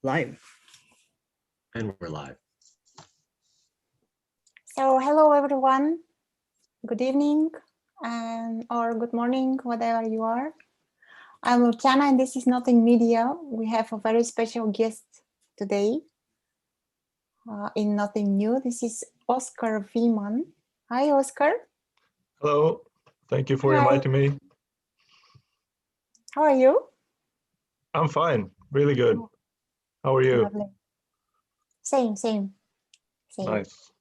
Live. And we're live. So hello everyone, good evening or good morning, whatever you are. I'm Luciana and this is Nothing Media. We have a very special guest today in Nothing New. This is Oskar Wiman. Hi Oskar. Hello, thank you for Hi. inviting me. How are you? I'm fine, really good. How are you? Lovely. Same. Nice.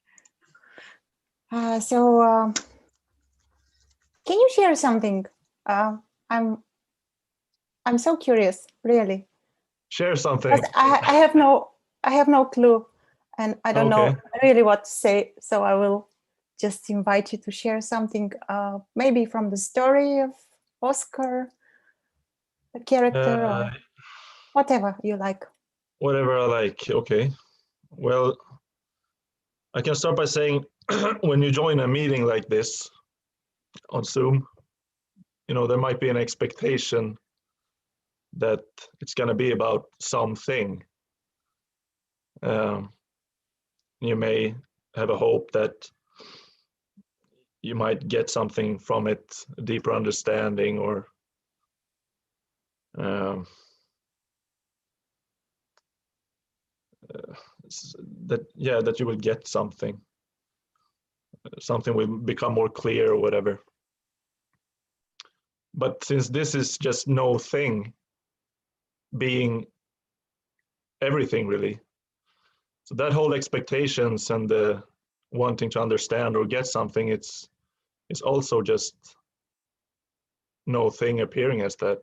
So can you share something? I'm so curious, really. Share something. Because I have no clue, and I don't know really what to say. So I will just invite you to share something, maybe from the story of Oskar, the character, or whatever you like. Whatever I like, okay. Well, I can start by saying when you join a meeting like this on Zoom, you know, there might be an expectation that it's going to be about something. You may have a hope that you might get something from it, a deeper understanding, or that you will get something will become more clear or whatever. But since this is just no thing being everything really, so that whole expectations and the wanting to understand or get something, it's also just no thing appearing as that.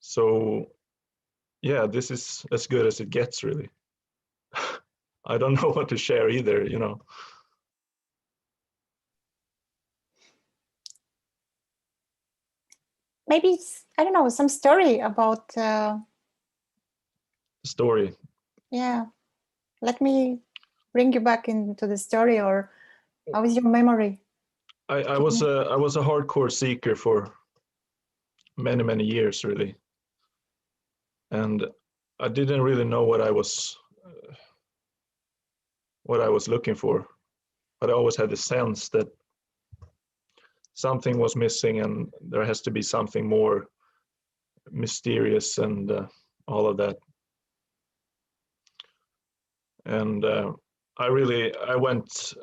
So yeah, this is as good as it gets really. I don't know what to share either, you know. Maybe it's, I don't know, some story about Story. Yeah, let me bring you back into the story. Or how is your memory? I was a hardcore seeker for many years really, and I didn't really know what I was looking for, but I always had the sense that something was missing and there has to be something more mysterious and all of that. And I went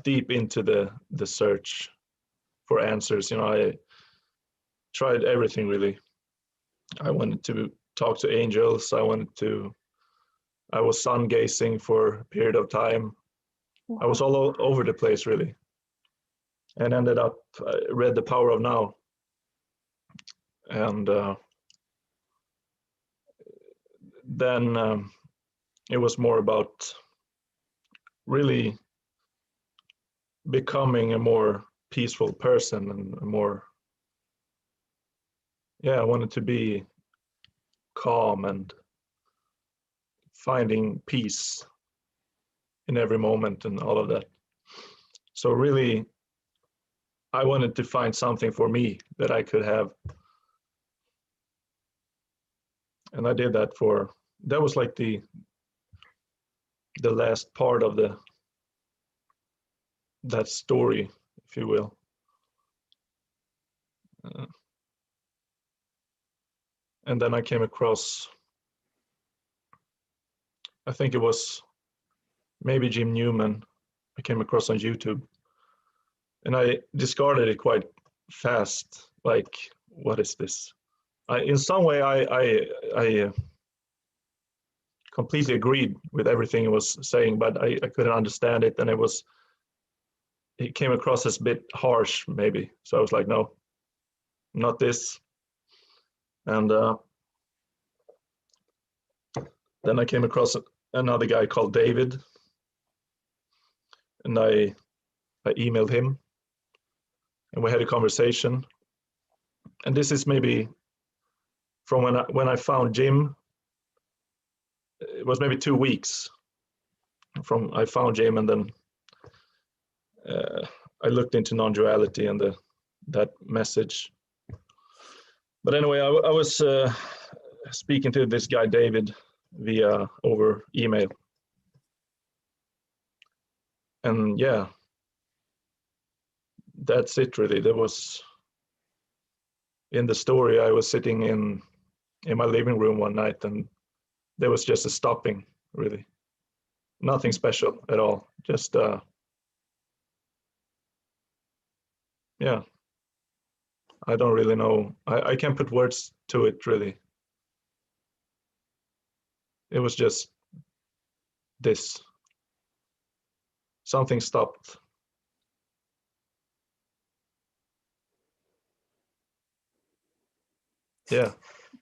deep into the search for answers. You know, I tried everything really. I wanted to talk to angels. I was sun gazing for a period of time. Wow. I was all over the place really, and ended up read The Power of Now, and then it was more about really becoming a more peaceful person and a more, I wanted to be calm and finding peace in every moment and all of that. So really, I wanted to find something for me that I could have. And I did that that was like the last part of that story, if you will. And then I came across, I think it was maybe Jim Newman, I came across on YouTube. And I discarded it quite fast. Like, what is this? In some way, I completely agreed with everything he was saying, but I couldn't understand it. And it came across as a bit harsh, maybe. So I was like, no, not this. And then I came across another guy called David, and I emailed him, and we had a conversation. And this is maybe from when I found Jim. It was maybe 2 weeks from I found Jim, and then I looked into Nonduality and that message. But anyway, I was speaking to this guy David via over email, and yeah, that's it really. There was, in the story, I was sitting in my living room one night, and there was just a stopping, really. Nothing special at all. Just yeah, I don't really know. I can't put words to it really. It was just this. Something stopped. Yeah,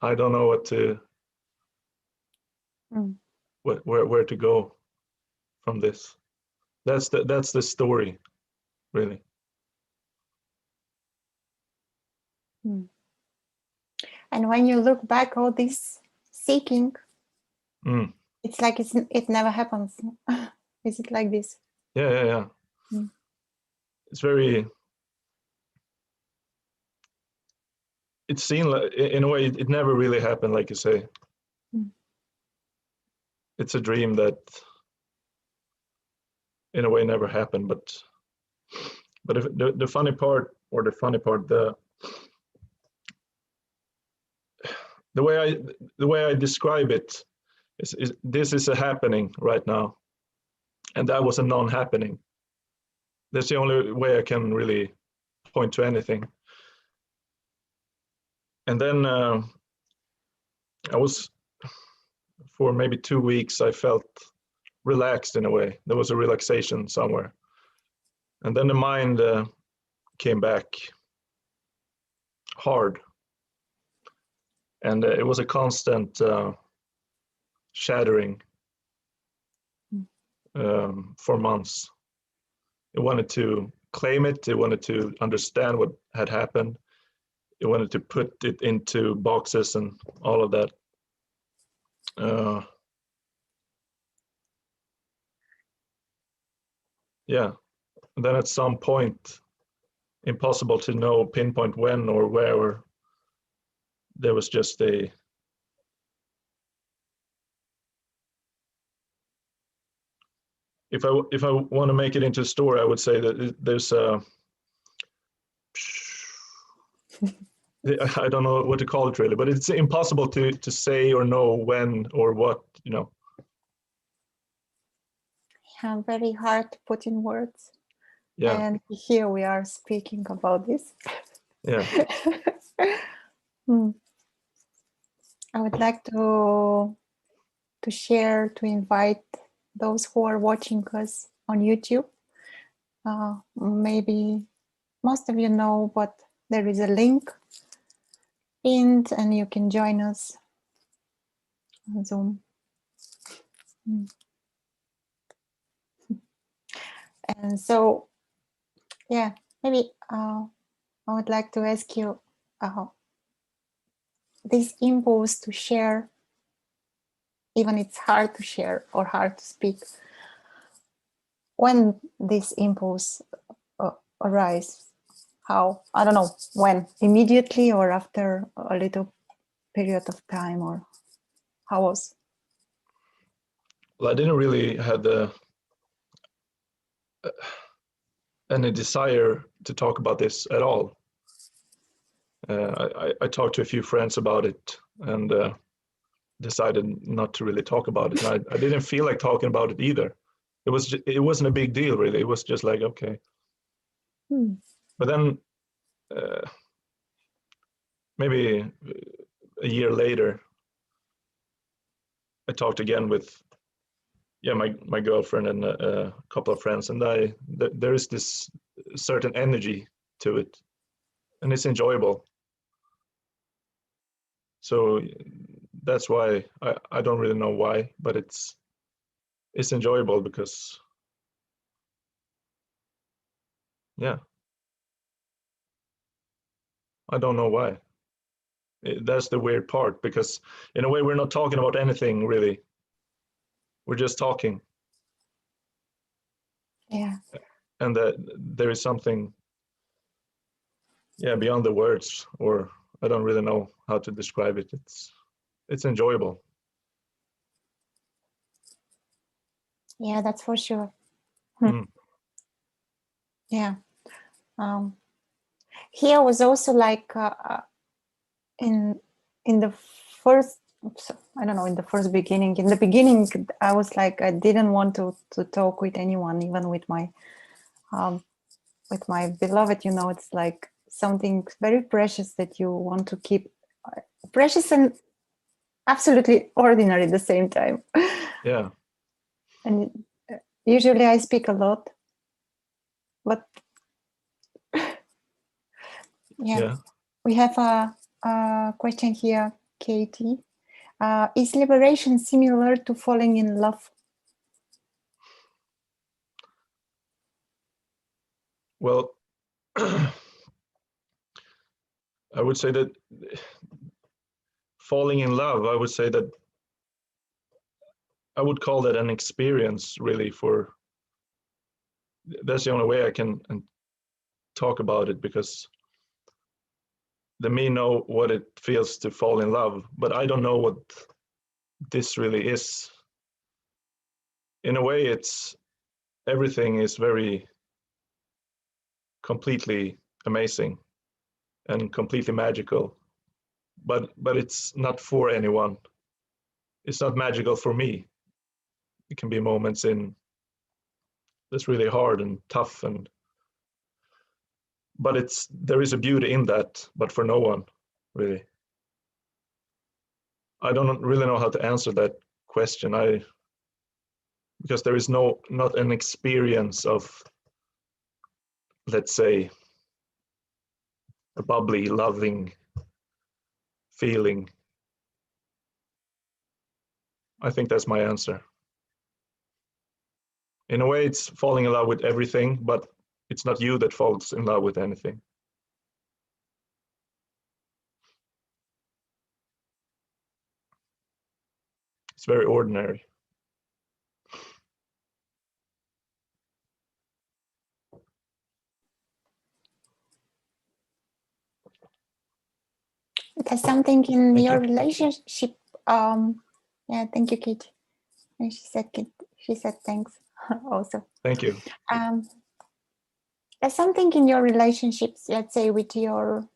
I don't know what to, where to go from this. That's the story, really. And when you look back, all this seeking, Mm. it's like it never happens. Is it like this? Yeah. It's very. It seemed like, in a way, it never really happened, like you say. It's a dream that, in a way, never happened. But if the funny part, the way I describe it is this is a happening right now, and that was a non-happening. That's the only way I can really point to anything. And then I was, for maybe 2 weeks, I felt relaxed in a way. There was a relaxation somewhere. And then the mind came back hard. And it was a constant shattering for months. It wanted to claim it. It wanted to understand what had happened. It wanted to put it into boxes and all of that. Yeah. And then at some point, impossible to know, pinpoint when or where, or there was just a if I want to make it into a story, I would say that there's a I don't know what to call it really, but it's impossible to say or know when or what, you know. Yeah, very hard to put in words. Yeah. And here we are speaking about this. Yeah. I would like to share, to invite those who are watching us on YouTube. Maybe most of you know, but there is a link pinned and you can join us on Zoom. And so, yeah, maybe I would like to ask you this impulse to share, even it's hard to share or hard to speak, when this impulse arises, how, I don't know, when, immediately or after a little period of time, or how was? Well, I didn't really have any desire to talk about this at all. I talked to a few friends about it and decided not to really talk about it. And I didn't feel like talking about it either. It wasn't a big deal really. It was just like, okay. But then maybe a year later, I talked again with my girlfriend and a couple of friends, and there is this certain energy to it, and it's enjoyable. So that's why I don't really know why, but it's enjoyable because I don't know why. That's the weird part, because in a way we're not talking about anything really. We're just talking. Yeah. And that there is something beyond the words, or I don't really know how to describe it. it's enjoyable. Yeah, that's for sure. Mm. Yeah. Here was also like in the first, I don't know, in the first beginning. In the beginning, I was like, I didn't want to talk with anyone, even with my beloved. You know, it's like something very precious that you want to keep, precious and absolutely ordinary at the same time. Yeah. And usually I speak a lot, but yeah. We have a question here, Katie. Is liberation similar to falling in love? Well, I would say that falling in love, I would say that I would call that an experience, really. That's the only way I can talk about it, because the me know what it feels to fall in love, but I don't know what this really is. In a way, everything is very completely amazing and completely magical, but it's not for anyone. It's not magical for me. It can be moments that's really hard and tough, but there is a beauty in that, but for no one, really. I don't really know how to answer that question. Because there is not an experience of, let's say, a bubbly, loving feeling. I think that's my answer. In a way, it's falling in love with everything, but it's not you that falls in love with anything. It's very ordinary. There's something in Thank your you. relationship. Yeah, thank you, Kate. And she said thanks also. Thank you. There's something in your relationships, let's say, with your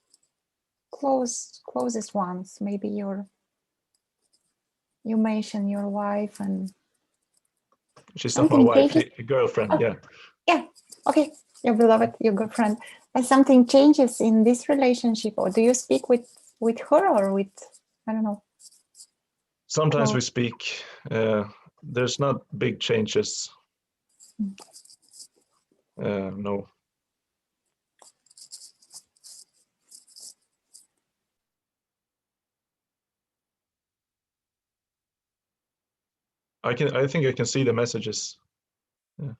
closest ones. Maybe you mentioned your wife and She's not my wife, a girlfriend. Yeah. Yeah. Okay. Your beloved, your girlfriend. And something changes in this relationship, or do you speak with her or with, I don't know? Sometimes we speak. There's not big changes. No. I think I can see the messages. Yeah.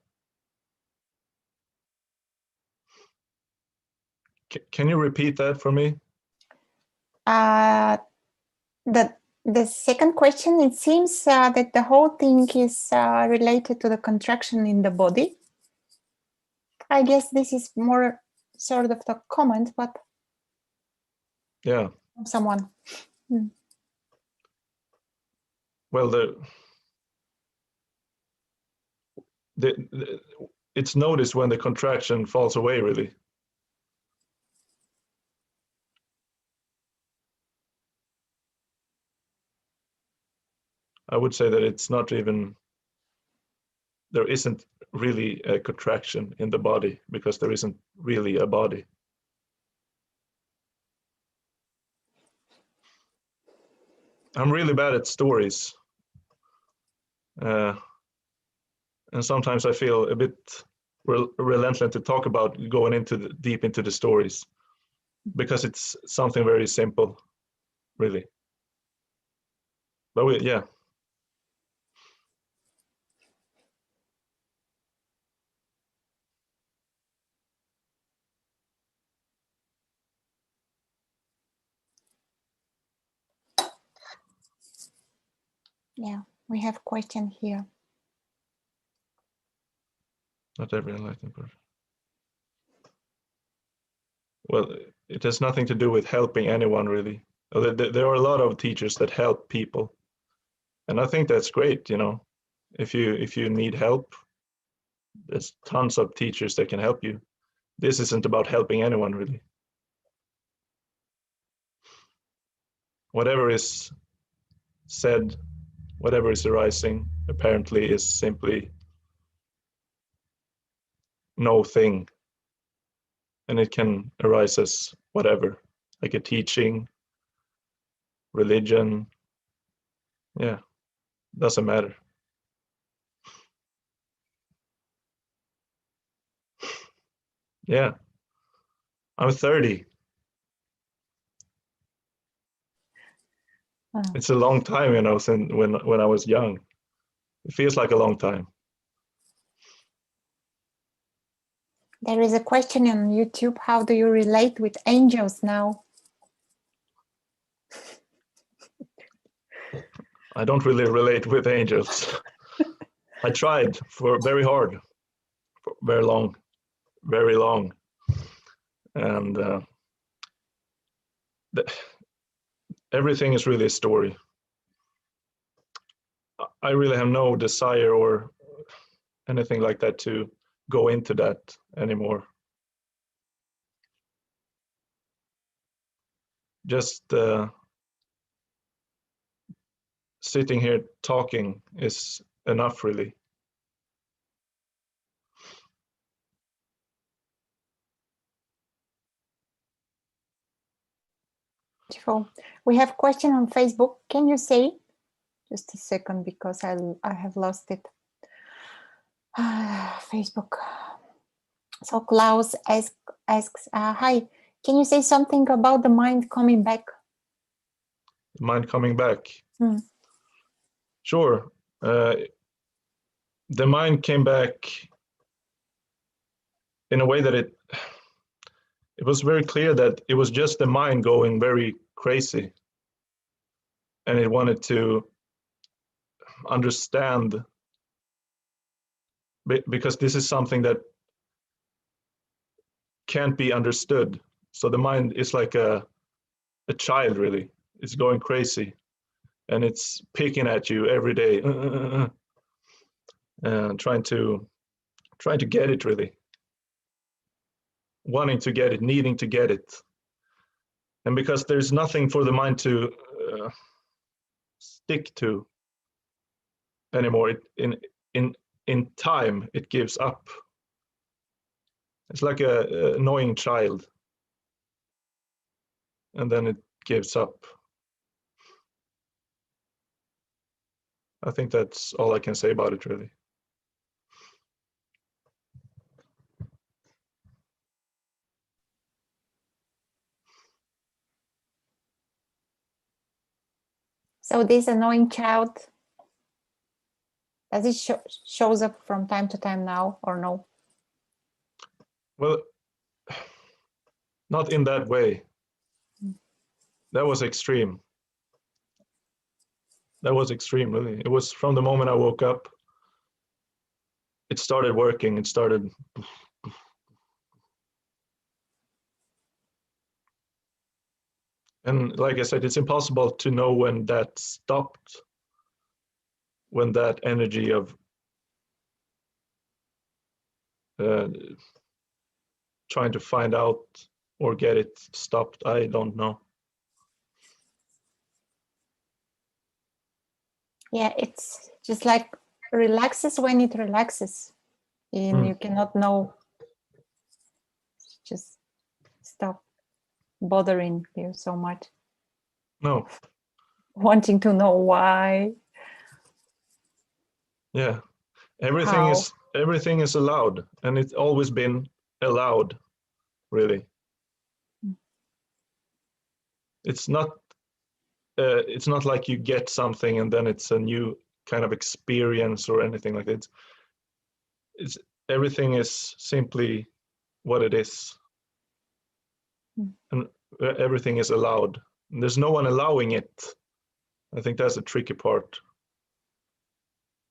Can you repeat that for me? The second question, it seems that the whole thing is related to the contraction in the body. I guess this is more sort of the comment, but yeah, from someone. Well, it's noticed when the contraction falls away, really. I would say that it's not even, there isn't really a contraction in the body, because there isn't really a body. I'm really bad at stories. And sometimes I feel a bit relentless to talk about going deep into the stories, because it's something very simple, really. But yeah. Yeah, we have a question here. Not every enlightened person. Well, it has nothing to do with helping anyone, really. There are a lot of teachers that help people, and I think that's great. If you need help, there's tons of teachers that can help you. This isn't about helping anyone, really. Whatever is said, whatever is arising, apparently is simply no thing. And it can arise as whatever, like a teaching, religion. Yeah, doesn't matter. Yeah, I'm 30. Oh. It's a long time, since when I was young. It feels like a long time. There is a question on YouTube. How do you relate with angels now? I don't really relate with angels. I tried for very hard, for very long. And everything is really a story. I really have no desire or anything like that to go into that anymore. Just sitting here talking is enough, really. Beautiful. We have a question on Facebook. Can you say? Just a second, because I have lost it. Facebook. So Klaus asks, hi, can you say something about the mind coming back? Mind coming back? Sure. The mind came back in a way that it was very clear that it was just the mind going very crazy. And it wanted to understand, because this is something that can't be understood. So the mind is like a child, really. It's going crazy, and it's picking at you every day, trying to get it, really, wanting to get it, needing to get it. And because there's nothing for the mind to stick to anymore, in time it gives up. It's like a annoying child, and then it gives up. I think that's all I can say about it, really. So this annoying child, does it shows up from time to time now, or no? Well, not in that way. That was extreme. That was extreme, really. It was from the moment I woke up. It started working. It started. And like I said, it's impossible to know when that stopped, when that energy of trying to find out or get it stopped. I don't know. Yeah, it's just like relaxes when it relaxes, and you cannot know. Just stop bothering you so much. No. Wanting to know why. Yeah, everything is allowed, and it's always been allowed, really. It's not like you get something and then it's a new kind of experience or anything like that. It's everything is simply what it is, and everything is allowed. And there's no one allowing it. I think that's the tricky part.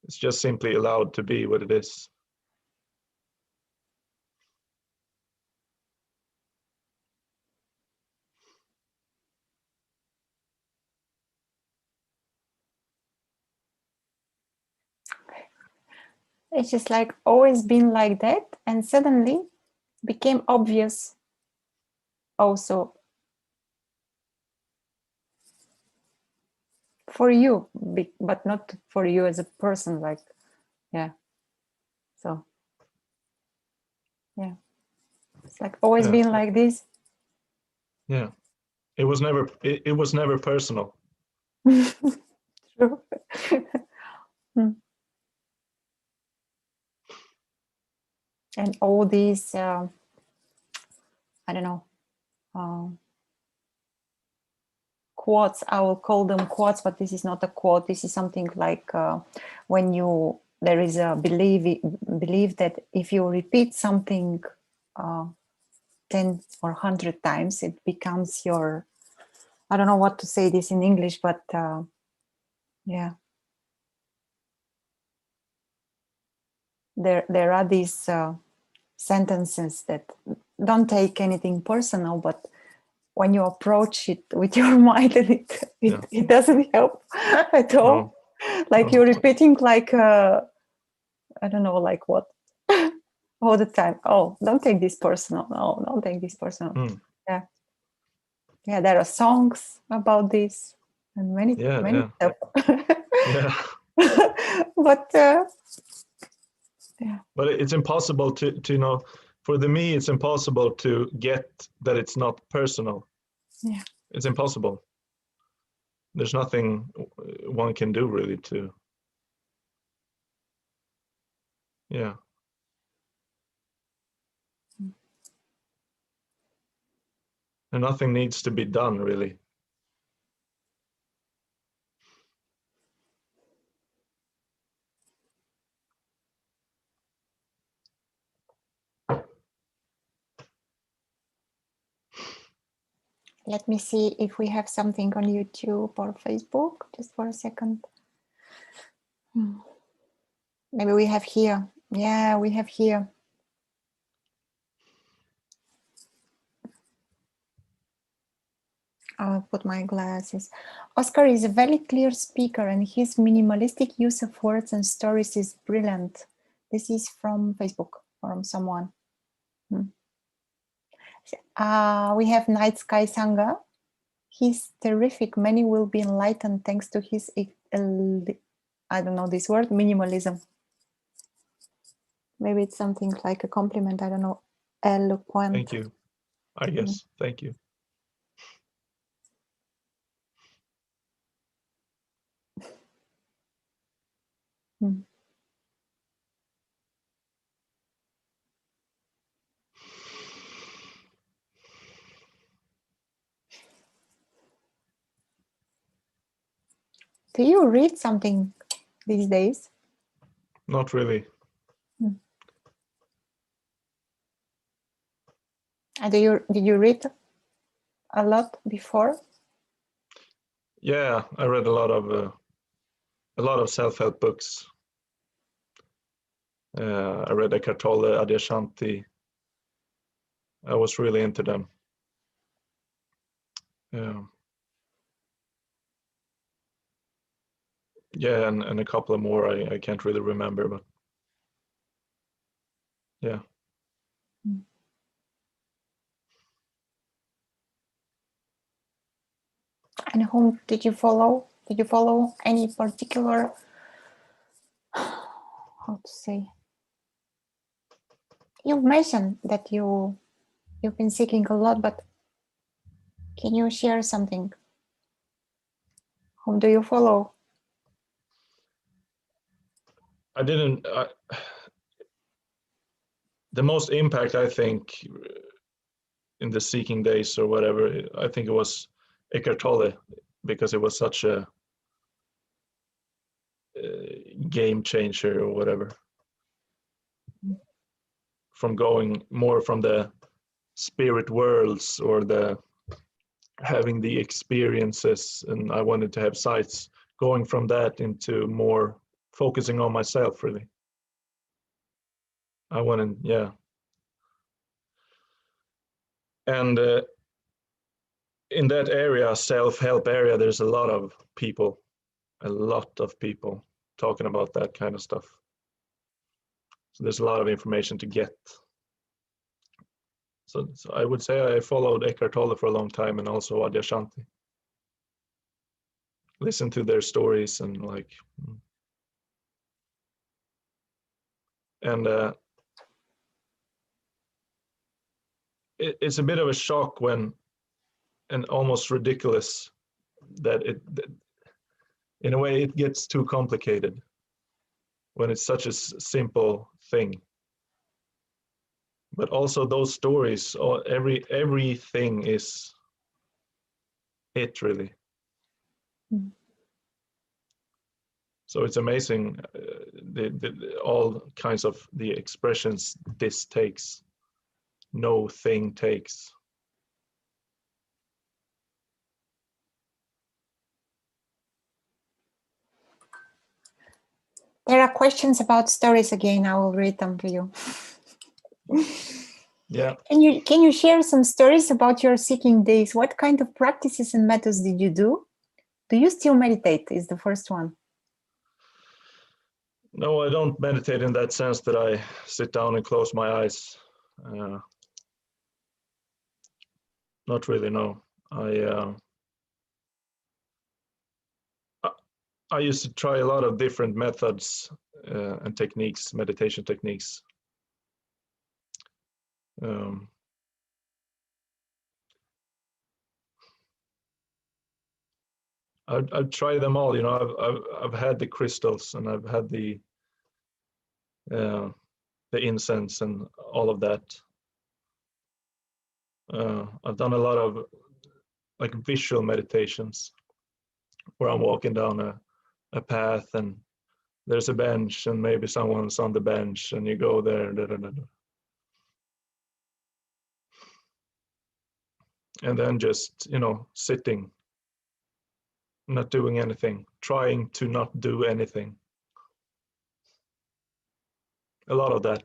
It's just simply allowed to be what it is. It's just like always been like that, and suddenly became obvious also for you, but not for you as a person, like, yeah. So, yeah, it's like always Yeah. been like this. Yeah, it was never personal. True. Hmm. And all these, I don't know, quotes, I will call them quotes, but this is not a quote. This is something like when there is a belief that if you repeat something 10 or 100 times, it becomes your, I don't know what to say this in English, but yeah. There are these sentences that don't take anything personal, but when you approach it with your mind, and it doesn't help at all. No. Like you're repeating like I don't know, like what all the time. Oh, don't take this personal. No, don't take this personal. Yeah, yeah. There are songs about this and many stuff. Yeah. But yeah. But it's impossible to know. For me, it's impossible to get that it's not personal. Yeah. It's impossible. There's nothing one can do really to. Yeah. And nothing needs to be done really. Let me see if we have something on YouTube or Facebook. Just for a second. Maybe we have here. Yeah, we have here. I'll put my glasses. Oskar is a very clear speaker, and his minimalistic use of words and stories is brilliant. This is from Facebook, from someone. We have Night Sky Sangha. He's terrific. Many will be enlightened thanks to his, I don't know this word, minimalism. Maybe it's something like a compliment. I don't know. Eloquent. Thank you. I guess. Thank you. Do you read something these days? Not really. Did you read a lot before? Yeah, I read a lot of self-help books. I read Eckhart Tolle, Adyashanti. I was really into them. Yeah, and a couple of more I can't really remember, but yeah. And whom did you follow? Did you follow any particular, how to say? You've mentioned that you've been seeking a lot, but can you share something? Whom do you follow? I didn't. The most impact, I think, in the seeking days or whatever, I think it was Eckhart Tolle, because it was such a game changer or whatever. From going more from the spirit worlds or the having the experiences, and I wanted to have sights, going from that into more focusing on myself really. I wanted, yeah. And in that area, self-help area, there's a lot of people talking about that kind of stuff. So there's a lot of information to get. So I would say I followed Eckhart Tolle for a long time, and also Adyashanti. Listen to their stories and like, and it's a bit of a shock when, and almost ridiculous that in a way it gets too complicated when it's such a simple thing. But also those stories, or everything is it really. Mm. So it's amazing, all kinds of the expressions this takes, no thing takes. There are questions about stories again. I will read them to you. Yeah. Can you share some stories about your seeking days? What kind of practices and methods did you do? Do you still meditate? Is the first one. No, I don't meditate in that sense that I sit down and close my eyes. Not really, no. I used to try a lot of different methods and techniques, meditation techniques. I've tried them all. You know, I've had the crystals, and I've had the incense and all of that. I've done a lot of like visual meditations where I'm walking down a path and there's a bench and maybe someone's on the bench and you go there. Da, da, da, da. And then just, you know, sitting, not doing anything, trying to not do anything. A lot of that.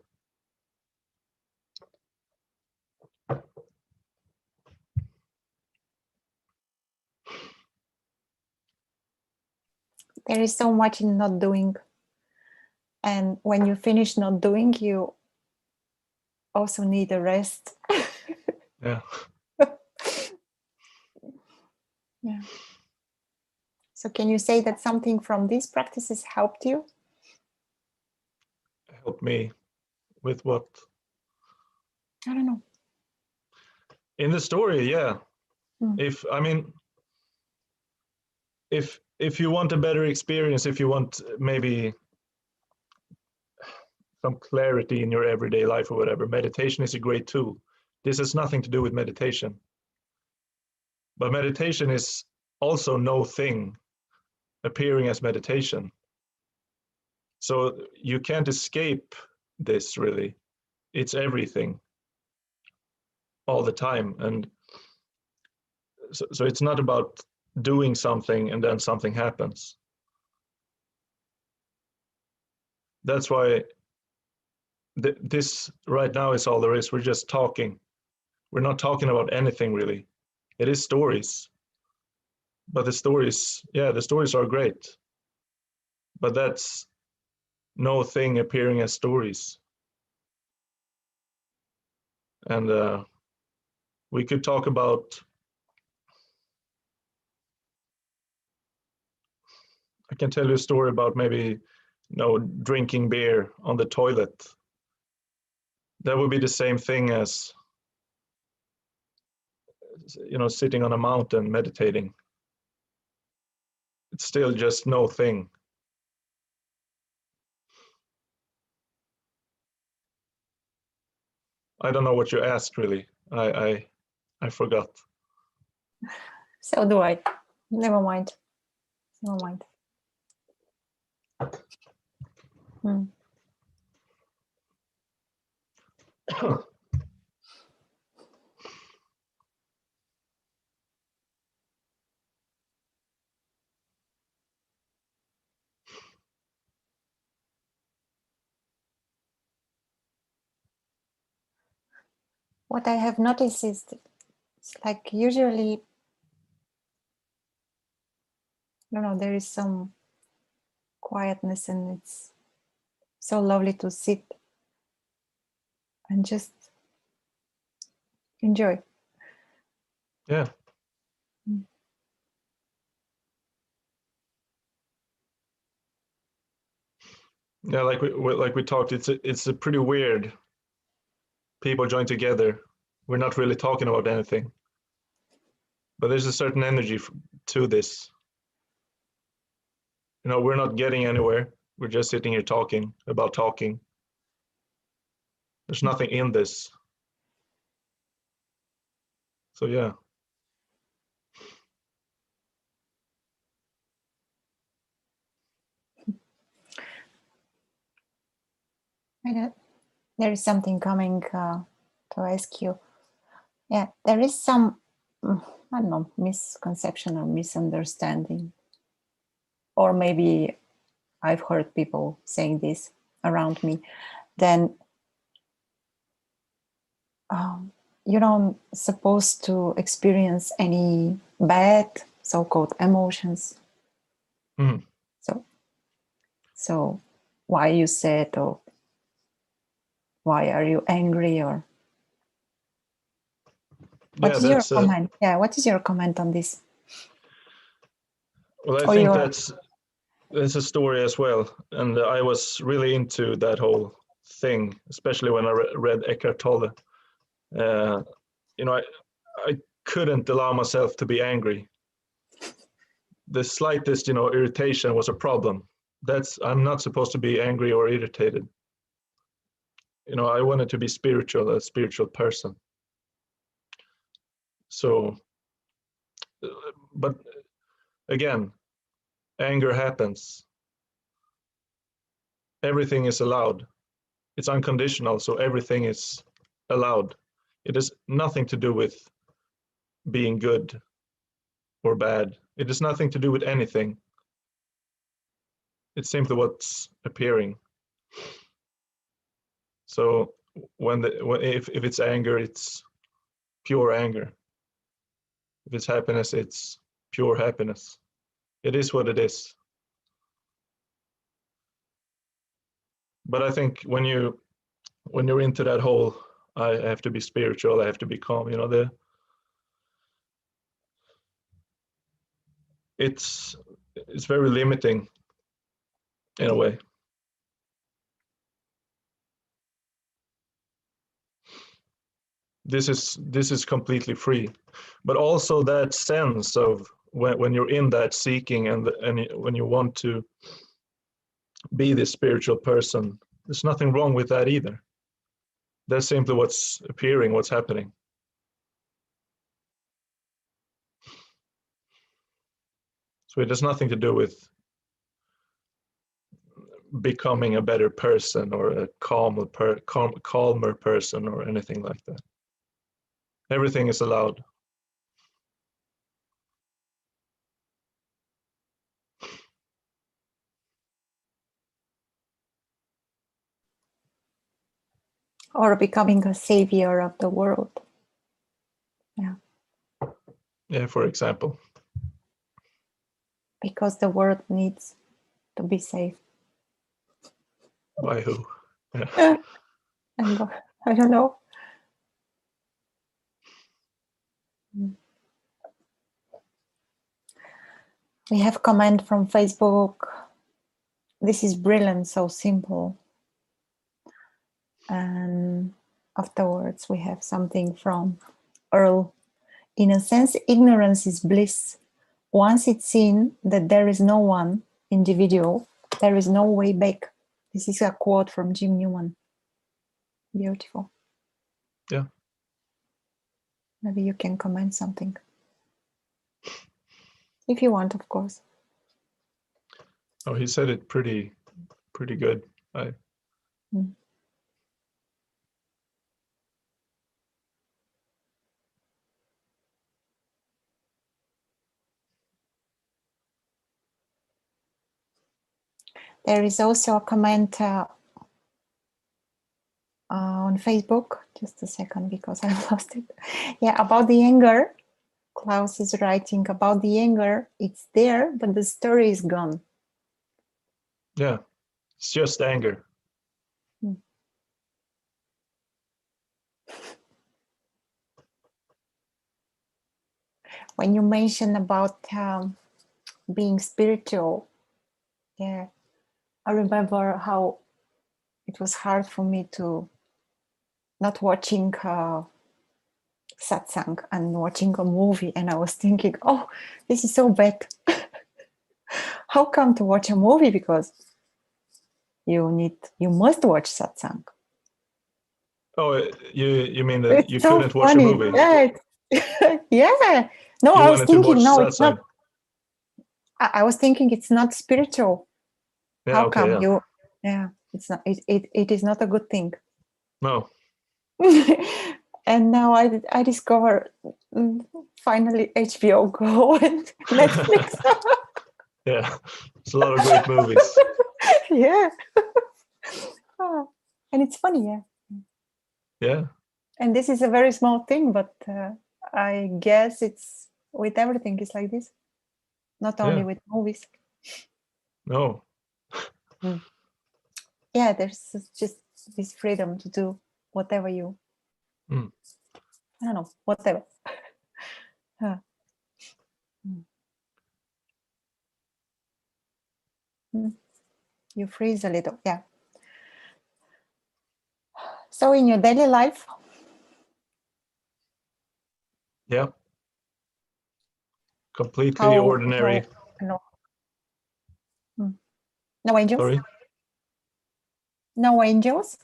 There is so much in not doing. And when you finish not doing, you also need a rest. Yeah. Yeah. So can you say that something from these practices helped you? Help me with what? I don't know. In the story, yeah. Mm. If you want a better experience, if you want maybe some clarity in your everyday life or whatever, meditation is a great tool. This has nothing to do with meditation. But meditation is also no thing appearing as meditation. So you can't escape this really. It's everything all the time. And so it's not about doing something and then something happens. That's why this right now is all there is. We're just talking. We're not talking about anything really. It is stories. But the stories, yeah, the stories are great. But that's no thing appearing as stories. And we could talk about, I can tell you a story about maybe, you know, drinking beer on the toilet. That would be the same thing as, you know, sitting on a mountain meditating. It's still just no thing. I don't know what you asked really. I forgot. So do I. Never mind. Never mind. Hmm. What I have noticed is it's like usually, I don't know, there is some quietness and it's so lovely to sit and just enjoy. Yeah. Yeah, like we talked, it's a pretty weird. People join together. We're not really talking about anything, but there's a certain energy to this. You know, we're not getting anywhere. We're just sitting here talking about talking. There's nothing in this. So yeah. There is something coming to ask you. Yeah, there is some, I don't know, misconception or misunderstanding. Or maybe I've heard people saying this around me. Then you don't supposed to experience any bad so-called emotions. Mm. So why you sad, or why are you angry, or what is your comment? Yeah, what is your comment on this? Well, I think that's a story as well, and I was really into that whole thing, especially when I read Eckhart Tolle. You know, I couldn't allow myself to be angry. The slightest, irritation was a problem. I'm not supposed to be angry or irritated. I wanted to be spiritual, a spiritual person. So, but again, anger happens. Everything is allowed. It's unconditional, so everything is allowed. It has nothing to do with being good or bad. It has nothing to do with anything. It's simply what's appearing. So if it's anger, it's pure anger. If it's happiness, it's pure happiness. It is what it is. But I think when you're into that whole, I have to be spiritual, I have to be calm, it's very limiting in a way. This is completely free, but also that sense of when you're in that seeking and when you want to be this spiritual person, there's nothing wrong with that either. That's simply what's appearing, what's happening. So it has nothing to do with becoming a better person or a calmer person or anything like that. Everything is allowed. Or becoming a savior of the world. Yeah. Yeah, for example. Because the world needs to be saved. By who? Yeah. And I don't know. We have comment from Facebook. This is brilliant, so simple. And afterwards we have something from Earl. In a sense, ignorance is bliss. Once it's seen that there is no one individual, there is no way back. This is a quote from Jim Newman. Beautiful. Yeah. Maybe you can comment something. If you want, of course. Oh, he said it pretty good. There is also a comment on Facebook. Just a second, because I lost it. Yeah, about the anger. Klaus is writing about the anger. It's there, but the story is gone. Yeah, it's just anger. when you mentioned about being spiritual, yeah, I remember how it was hard for me to not watching satsang and watching a movie, and I was thinking, oh, this is so bad. How come to watch a movie? Because you must watch satsang. Oh, you mean that It's you so couldn't watch a funny. movie? Yeah, yeah. No, You I was wanted to watch thinking, no, it's not. satsang. I was thinking it's not spiritual. Yeah, How okay, come yeah. you? Yeah, it's not. It is not a good thing. No. And now I discover finally HBO Go and Netflix. Yeah, it's a lot of great movies. Yeah. Oh, and it's funny, yeah. Yeah. And this is a very small thing, but I guess it's with everything. It's like this, not only with movies. No. Yeah, there's just this freedom to do whatever you. I don't know, whatever. You freeze a little, yeah. So in your daily life, Yeah. Completely ordinary. No angels? Sorry? No angels?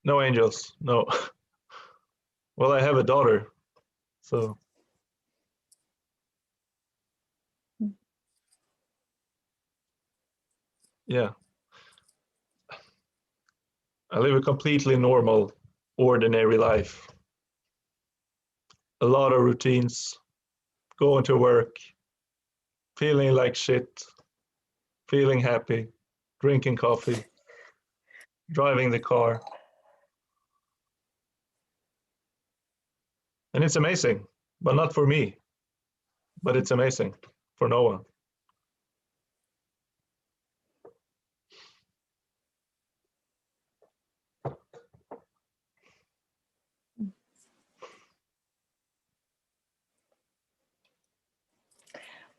No angels. No. Well, I have a daughter, so. Yeah. I live a completely normal, ordinary life. A lot of routines, going to work, feeling like shit, feeling happy, drinking coffee, driving the car. And it's amazing, but not for me. But it's amazing for no one.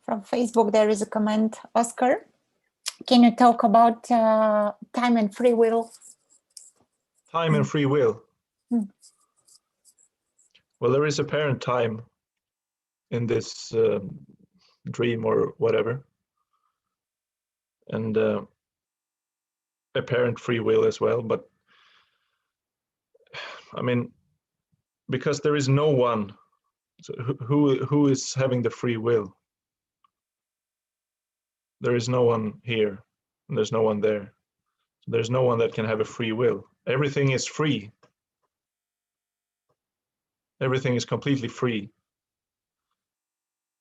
From Facebook, there is a comment. Oskar, can you talk about time and free will? Time and free will. Well, there is apparent time in this dream or whatever, and apparent free will as well. But I mean, because there is no one, so who is having the free will? There is no one here, and there's no one there. So there's no one that can have a free will. Everything is free. Everything is completely free.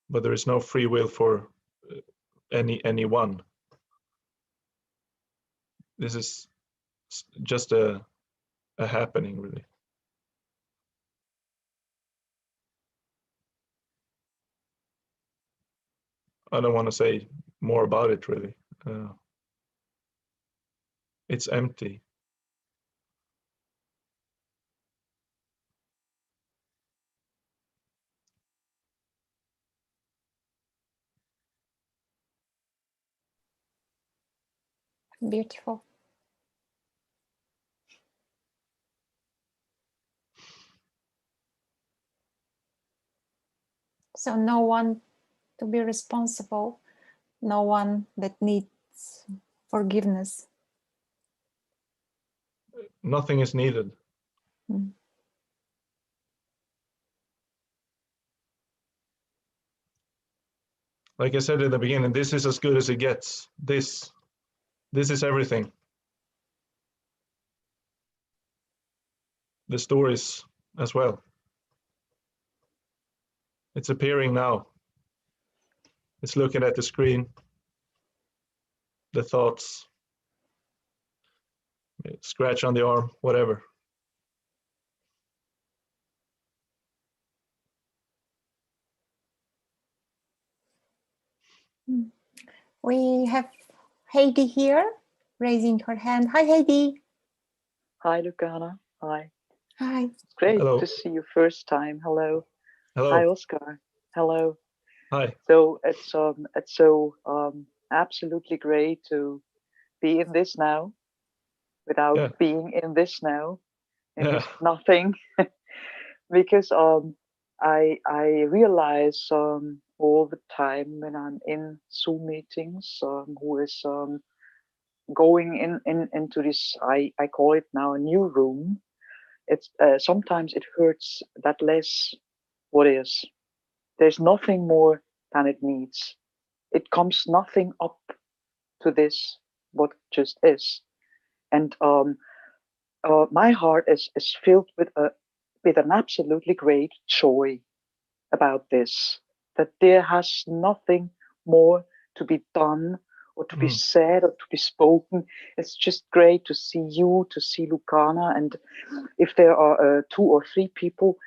But there is no free will for anyone. This is just a happening, really. I don't want to say more about it, really. It's empty. Beautiful. So no one to be responsible, no one that needs forgiveness. Nothing is needed. Like I said in the beginning, this is as good as it gets. This is everything. The stories as well. It's appearing now. It's looking at the screen. The thoughts. Scratch on the arm, whatever. We have Heidi here, raising her hand. Hi, Heidi. Hi, Lucana. Hi. Hi. It's great Hello. to see you first time. Hello. Hello. Hi, Oskar. Hello. Hi. So it's so absolutely great to be in this now without Yeah. being in this now, in Yeah. this nothing, because I realize all the time when I'm in Zoom meetings, who is going into this, I call it now a new room. It's sometimes it hurts that less what is. There's nothing more than it needs. It comes nothing up to this what just is. And my heart is filled with an absolutely great joy about this, that there has nothing more to be done or to be said or to be spoken. It's just great to see you, to see Lucana, and if there are 2 or 3 people,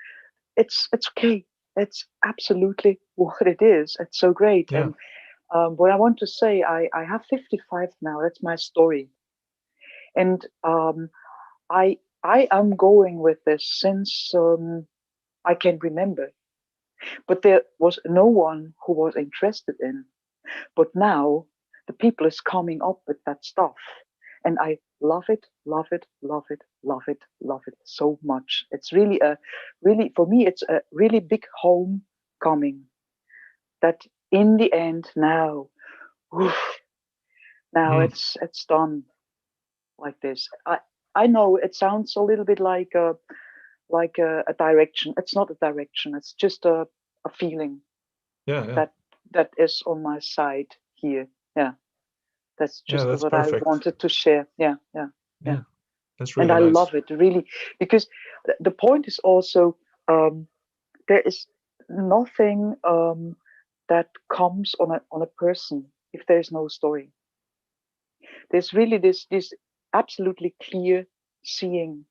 it's okay. It's absolutely what it is. It's so great. Yeah. And what I want to say, I have 55 now. That's my story, and I am going with this since I can remember. But there was no one who was interested in. But now the people is coming up with that stuff, and I love it, love it, love it, love it, love it so much. It's really for me, it's a really big homecoming. That in the end now, oof, now it's done like this. I know it sounds a little bit like a direction. It's not a direction. It's just a feeling Yeah. Yeah. that is on my side here. Yeah, that's Yeah. just That's what I perfect. wanted to share. Yeah. Yeah. That's And really I nice. love it really, because the point is also there is nothing that comes on a person if there is no story. There's really this absolutely clear seeing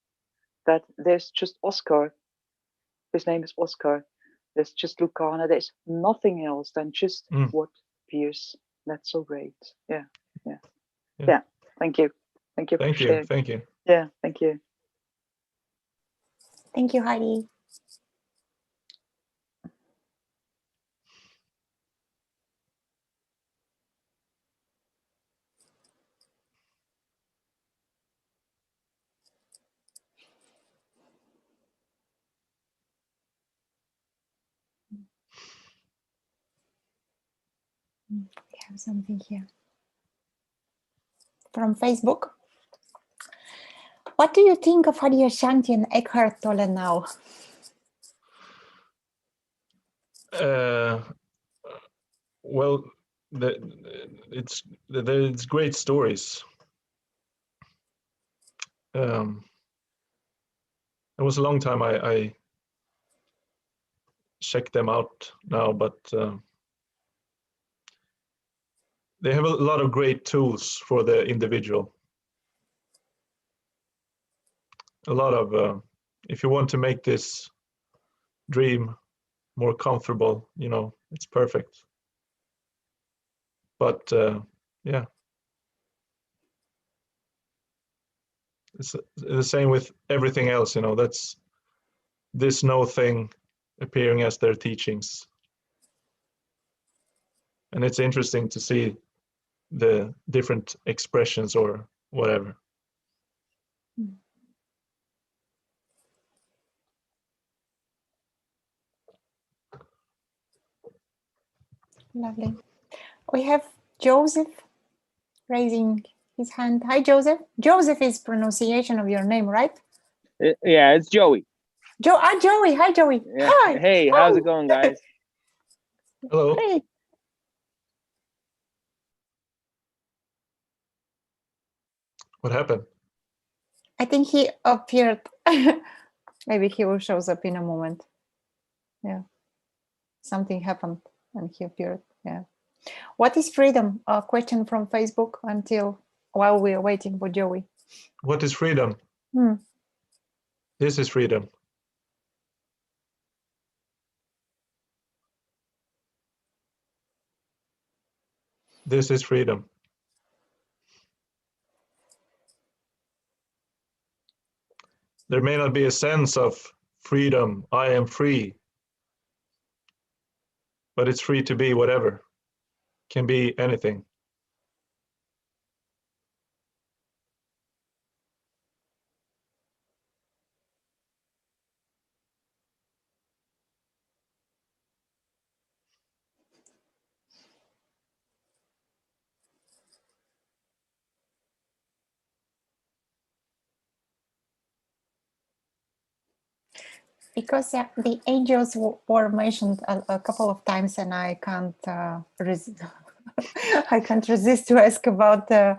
that there's just Oskar. His name is Oskar. There's just Lucana. There's nothing else than just what appears. That's so great. Yeah. Thank you. Thank you for Thank you. sharing. Thank you. Yeah. Thank you. Thank you, Heidi. We have something here from Facebook. What do you think of Adyashanti and Eckhart Tolle now? Well, it's great stories. It was a long time I checked them out now, but they have a lot of great tools for the individual. A lot of, if you want to make this dream more comfortable, it's perfect. But yeah, it's the same with everything else, that's this no thing appearing as their teachings. And it's interesting to see the different expressions or whatever. Lovely. We have Joseph raising his hand. Hi, Joseph. Joseph is pronunciation of your name, right? Yeah, it's Joey. Joey. Hi, Joey. Yeah. Hi. Hey, how's it going, guys? Hello. Great. What happened? I think he appeared. Maybe he will shows up in a moment. Yeah. Something happened and he appeared. Yeah. What is freedom? A question from Facebook while we are waiting for Joey. What is freedom? This is freedom. This is freedom. There may not be a sense of freedom. I am free. but it's free to be whatever. Can be anything. Because the angels were mentioned a couple of times, and I can't resist. I can't resist to ask about the.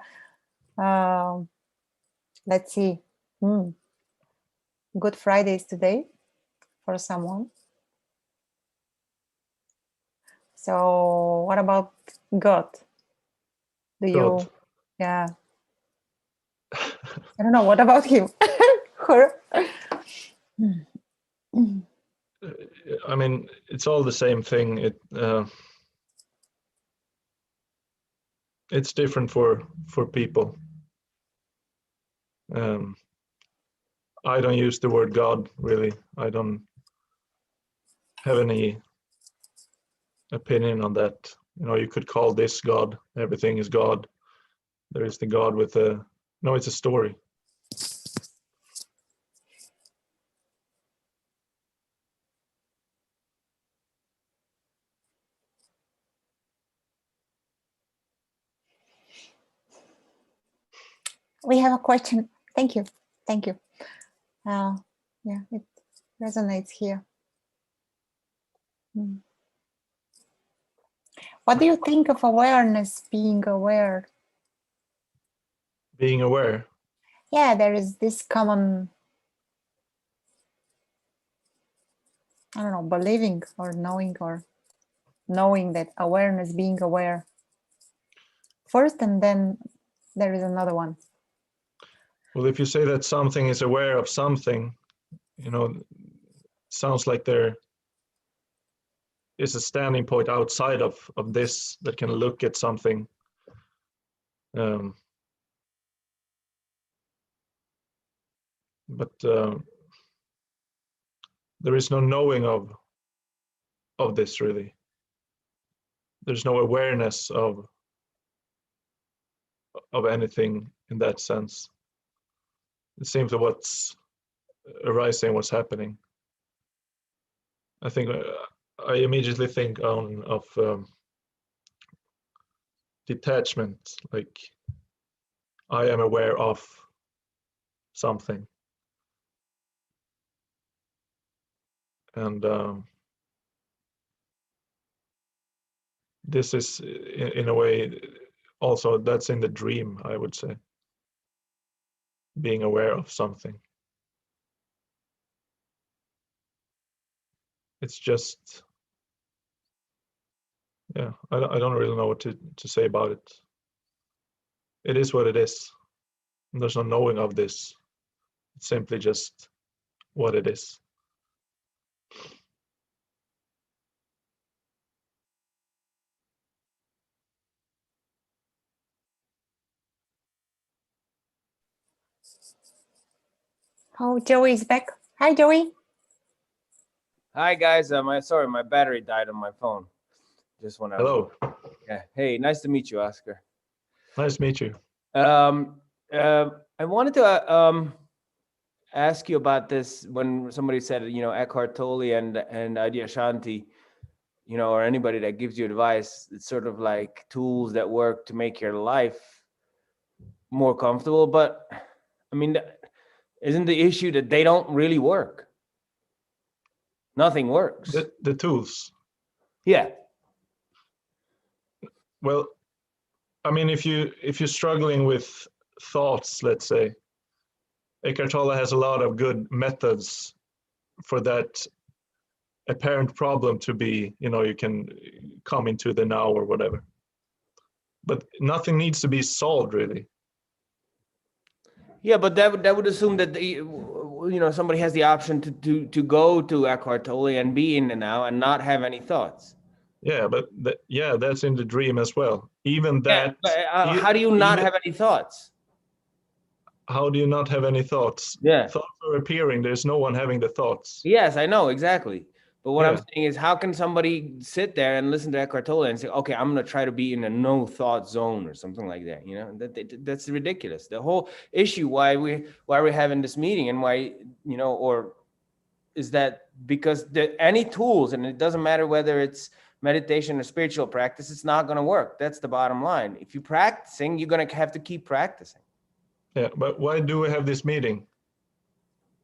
Let's see. Good Fridays today for someone. So, what about God? Do God. you? Yeah. I don't know. What about him? Her. I mean, it's all the same thing. It's different for people. I don't use the word God, really. I don't have any opinion on that. You know, you could call this God. Everything is God. There is the God with a... No, it's a story. We have a question. Thank you. Thank you. Yeah, it resonates here. What do you think of awareness, being aware? Being aware. Yeah, there is this common, I don't know, believing or knowing that awareness, being aware first, and then there is another one. Well, if you say that something is aware of something, you know, sounds like there is a standing point outside of this that can look at something. But there is no knowing of this, really. There's no awareness of anything in that sense. It seems that what's arising, what's happening. I think I immediately think of detachment, like I am aware of something. And this is, in a way, also that's in the dream, I would say. Being aware of something. It's just, yeah, I don't really know what to say about it. It is what it is. There's no knowing of this. It's simply just what it is. Oh, Joey is back. Hi, Joey. Hi guys. Sorry, my battery died on my phone. Just want to. Hello. Yeah. Hey, nice to meet you, Oskar. Nice to meet you. I wanted to ask you about this when somebody said, you know, Eckhart Tolle and Adyashanti, you know, or anybody that gives you advice, it's sort of like tools that work to make your life more comfortable. But I mean, isn't the issue that they don't really work? Nothing works. The tools. Yeah. Well, I mean, if you're struggling with thoughts, let's say, Eckhart Tolle has a lot of good methods for that apparent problem to be, you know, you can come into the now or whatever. But nothing needs to be solved, really. Yeah, but that would assume that somebody has the option to go to Eckhart Tolle and be in the now and not have any thoughts. Yeah, but that's in the dream as well. Even that. Yeah, but how do you not have any thoughts? How do you not have any thoughts? Yeah. Thoughts are appearing. There's no one having the thoughts. Yes, I know, exactly. But what I'm saying is, how can somebody sit there and listen to Eckhart Tolle and say, okay, I'm going to try to be in a no thought zone or something like that? You know, that's ridiculous. The whole issue why we're having this meeting and why, you know, or is that because any tools, and it doesn't matter whether it's meditation or spiritual practice, it's not going to work. That's the bottom line. If you're practicing, you're going to have to keep practicing. Yeah, but why do we have this meeting?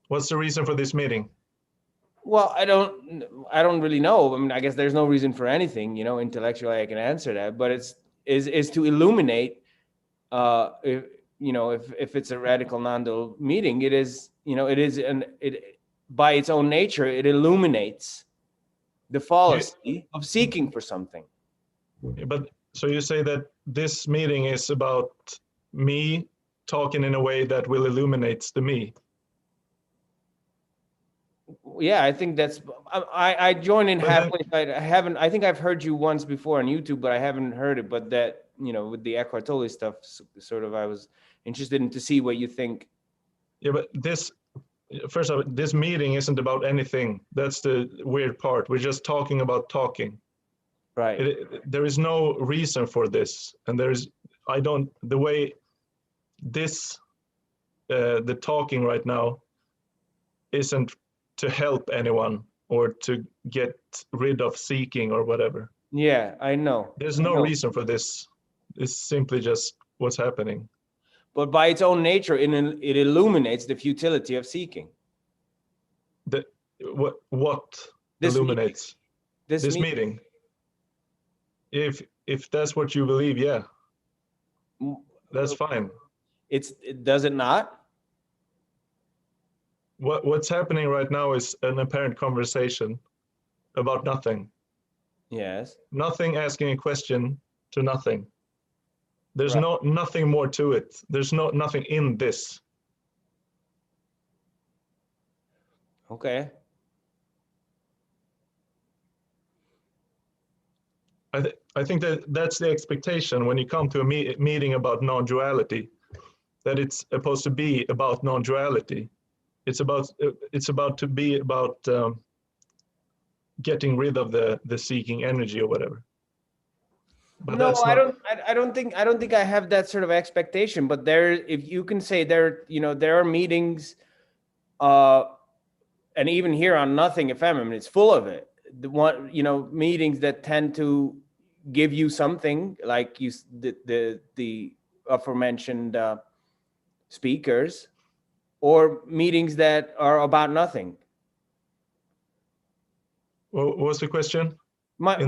What's the reason for this meeting? Well, I don't really know. I mean, I guess there's no reason for anything, you know, intellectually I can answer that, but is to illuminate, if, you know, if it's a radical non-dual meeting, it is, you know, it by its own nature, it illuminates the fallacy of seeking for something. But so you say that this meeting is about me talking in a way that will illuminate the me. Yeah, I think that's, I join in halfway. I think I've heard you once before on YouTube, but I haven't heard it. But that, you know, with the Eckhart Tolle stuff, sort of, I was interested in to see what you think. Yeah, but first of all, this meeting isn't about anything. That's the weird part. We're just talking about talking. Right. There is no reason for this. And the way this, the talking right now isn't to help anyone or to get rid of seeking or whatever. Yeah, I know. There's no reason for this. It's simply just what's happening. But by its own nature, it illuminates the futility of seeking. What This illuminates meeting. this meeting? If that's what you believe, yeah, that's fine. Does it not? What's happening right now is an apparent conversation about nothing. Yes. Nothing asking a question to nothing. There's Right. nothing more to it. There's nothing in this. Okay. I think that's the expectation when you come to a meeting about non-duality, that it's supposed to be about non-duality. It's about to be about getting rid of the seeking energy or whatever. But no, I don't think I have that sort of expectation. But if you can say you know, there are meetings, and even here on Nothing FM, I mean, it's full of it. You know, meetings that tend to give you something, like the aforementioned speakers, or meetings that are about nothing. What was the question? My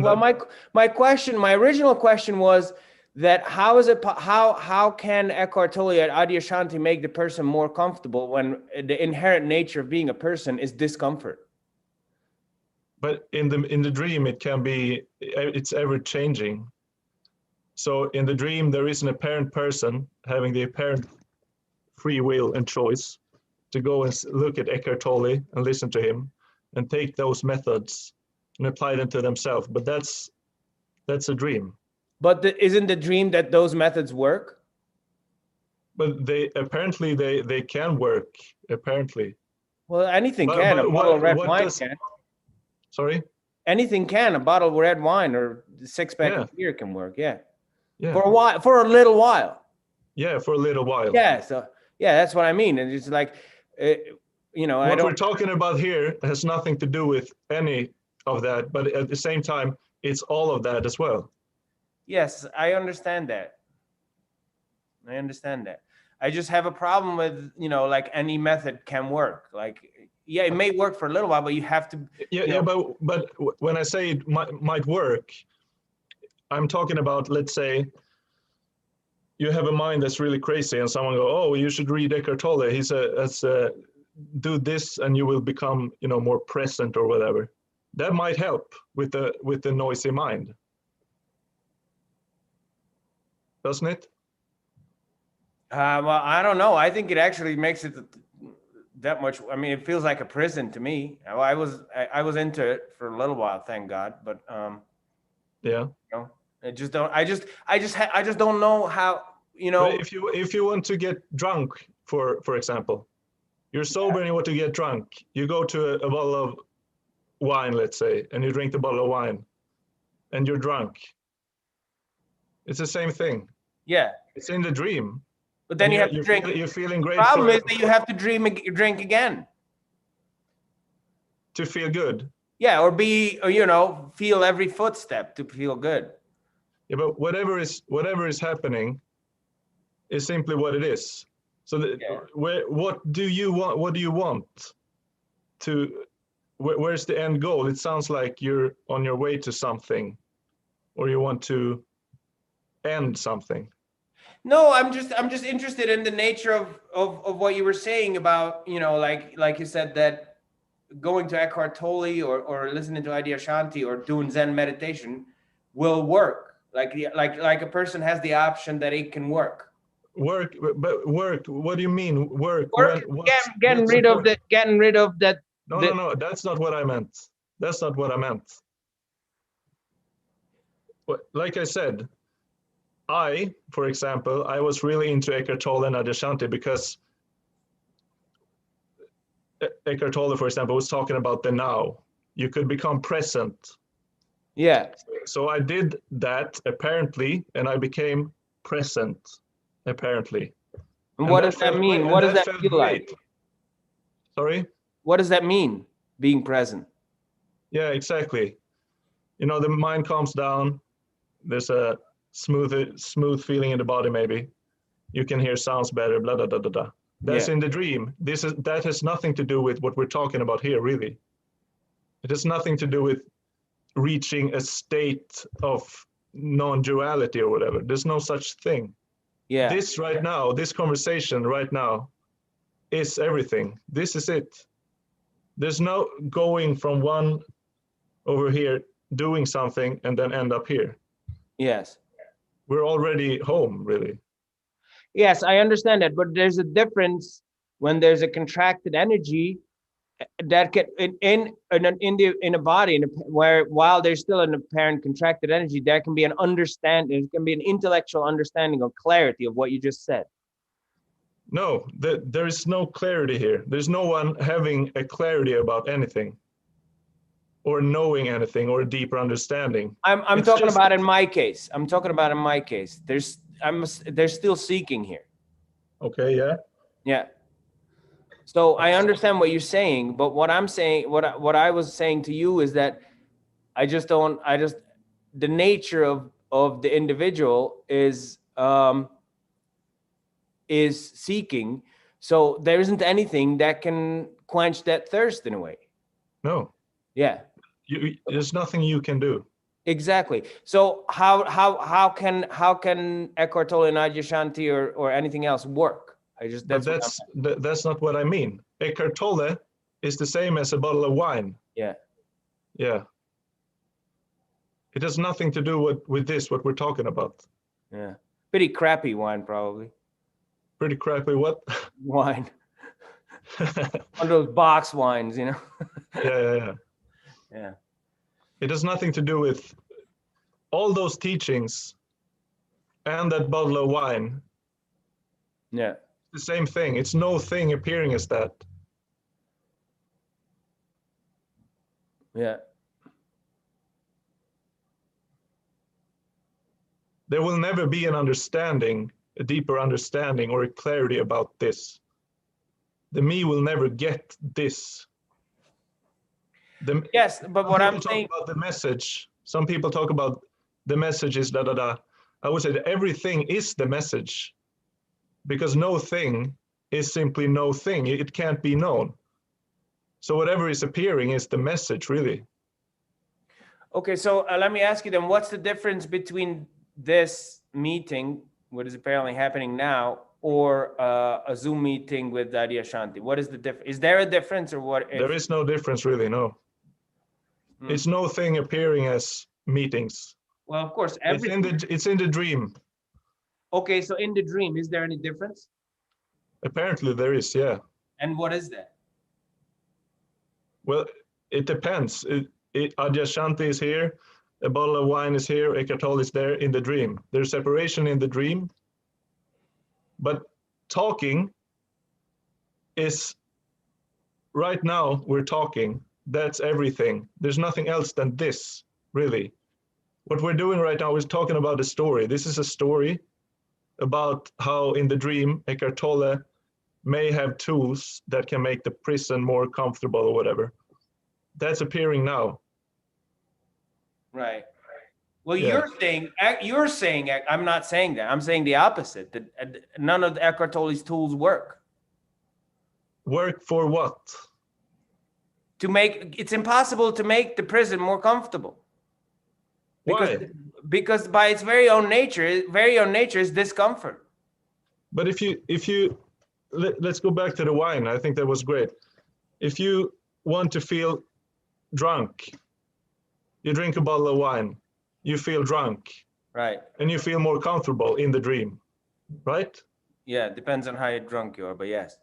original question was that how can Eckhart Tolle and Adyashanti make the person more comfortable when the inherent nature of being a person is discomfort? But in the dream, it's ever changing. So in the dream, there is an apparent person having the apparent free will and choice to go and look at Eckhart Tolle and listen to him and take those methods and apply them to themselves. But that's a dream. But isn't the dream that those methods work? But they can work, apparently. Well, anything can. A bottle of red wine can. Sorry? Anything can. A bottle of red wine or a six-pack of beer can work. Yeah. Yeah. For a while, for a little while. Yeah, for a little while. Yeah. So yeah, that's what I mean. And it's like, you know, what we're talking about here has nothing to do with any of that, but at the same time, it's all of that as well. Yes, I understand that. I just have a problem with, you know, like any method can work. Like, yeah, it may work for a little while, but you have to. But when I say it might work, I'm talking about, let's say, you have a mind that's really crazy, and someone go, "Oh, you should read Eckhart Tolle. He says, do this, and you will become, you know, more present or whatever." That might help with the noisy mind, doesn't it? Well, I don't know. I think it actually makes it that much. I mean, it feels like a prison to me. I was into it for a little while, thank God. But yeah. You know, I just don't know how. You know, but if you want to get drunk, for example, you're sober and you want to get drunk, you go to a bottle of wine, let's say, and you drink the bottle of wine, and you're drunk. It's the same thing. Yeah. It's in the dream. But then you have to drink. You're feeling great. Problem is that you have to drink again. To feel good. Yeah, or feel every footstep to feel good. Yeah, but whatever is happening is simply what it is. So what do you want? What do you want? Where's the end goal? It sounds like you're on your way to something, or you want to end something. No, I'm just interested in the nature of what you were saying about, like you said, that going to Eckhart Tolle or listening to Adyashanti or doing Zen meditation will work. Like a person has the option that it can work. Work, but work. What do you mean work? Getting rid of that. No. That's not what I meant. That's not what I meant. Like I said, for example, I was really into Eckhart Tolle and Adyashanti because Eckhart Tolle, for example, was talking about the now. You could become present. Yeah. So I did that apparently, and I became present apparently. And what does that mean? What does that feel like? Sorry? What does that mean, being present? Yeah, exactly. The mind calms down. There's a smooth feeling in the body, maybe. You can hear sounds better, blah, blah, blah, blah, blah. That's in the dream. That has nothing to do with what we're talking about here, really. It has nothing to do with reaching a state of non-duality or whatever. There's no such thing. Yeah. This right now, this conversation right now is everything. This is it. There's no going from one over here, doing something, and then end up here. Yes. We're already home, really. Yes, I understand that, but there's a difference when there's a contracted energy that can in a body where while there's still an apparent contracted energy, there can be an understanding, there can be an intellectual understanding of clarity of what you just said. No, there is no clarity here. There's no one having a clarity about anything, or knowing anything, or a deeper understanding. I'm talking about in my case. I'm talking about in my case. There's still seeking here. Okay, yeah. Yeah. So I understand what you're saying, but what I'm saying, what I was saying to you is that the nature of the individual is seeking. So there isn't anything that can quench that thirst in a way. No. Yeah. There's nothing you can do. Exactly. So how can Eckhart Tolle and Adyashanti or anything else work? That's not what I mean. Eckhart Tolle is the same as a bottle of wine. Yeah. Yeah. It has nothing to do with this, what we're talking about. Yeah. Pretty crappy wine, probably. Pretty crappy what? Wine. One of those box wines, Yeah. Yeah. It has nothing to do with all those teachings and that bottle of wine. Yeah. The same thing. It's no thing appearing as that. Yeah. There will never be an understanding, a deeper understanding or a clarity about this. The me will never get this. Yes, but what I'm saying about the message. Some people talk about the message is da da da. I would say that everything is the message, because no thing is simply no thing. It can't be known. So whatever is appearing is the message, really. Okay, so let me ask you then, what's the difference between this meeting, what is apparently happening now, or a Zoom meeting with Adyashanti? What is the difference? Is there a difference or what? There is no difference, really, no. It's no thing appearing as meetings. Well, of course, it's in the dream. Okay, so in the dream, is there any difference? Apparently there is, yeah. And what is that? Well, it depends. Adyashanti is here, a bottle of wine is here, Eckhart Tolle is there in the dream. There's separation in the dream, but talking is, right now we're talking, that's everything. There's nothing else than this, really. What we're doing right now is talking about a story. This is a story about how in the dream Eckhart Tolle may have tools that can make the prison more comfortable or whatever. That's appearing now. Right. Well, Yeah. you're saying, I'm not saying that. I'm saying the opposite, that none of Eckhart Tolle's tools work. Work for what? It's impossible to make the prison more comfortable. Why? Because by its very own nature is discomfort. But let's go back to the wine. I think that was great. If you want to feel drunk, you drink a bottle of wine, you feel drunk. Right. And you feel more comfortable in the dream, right? Yeah, it depends on how drunk you are, but yes.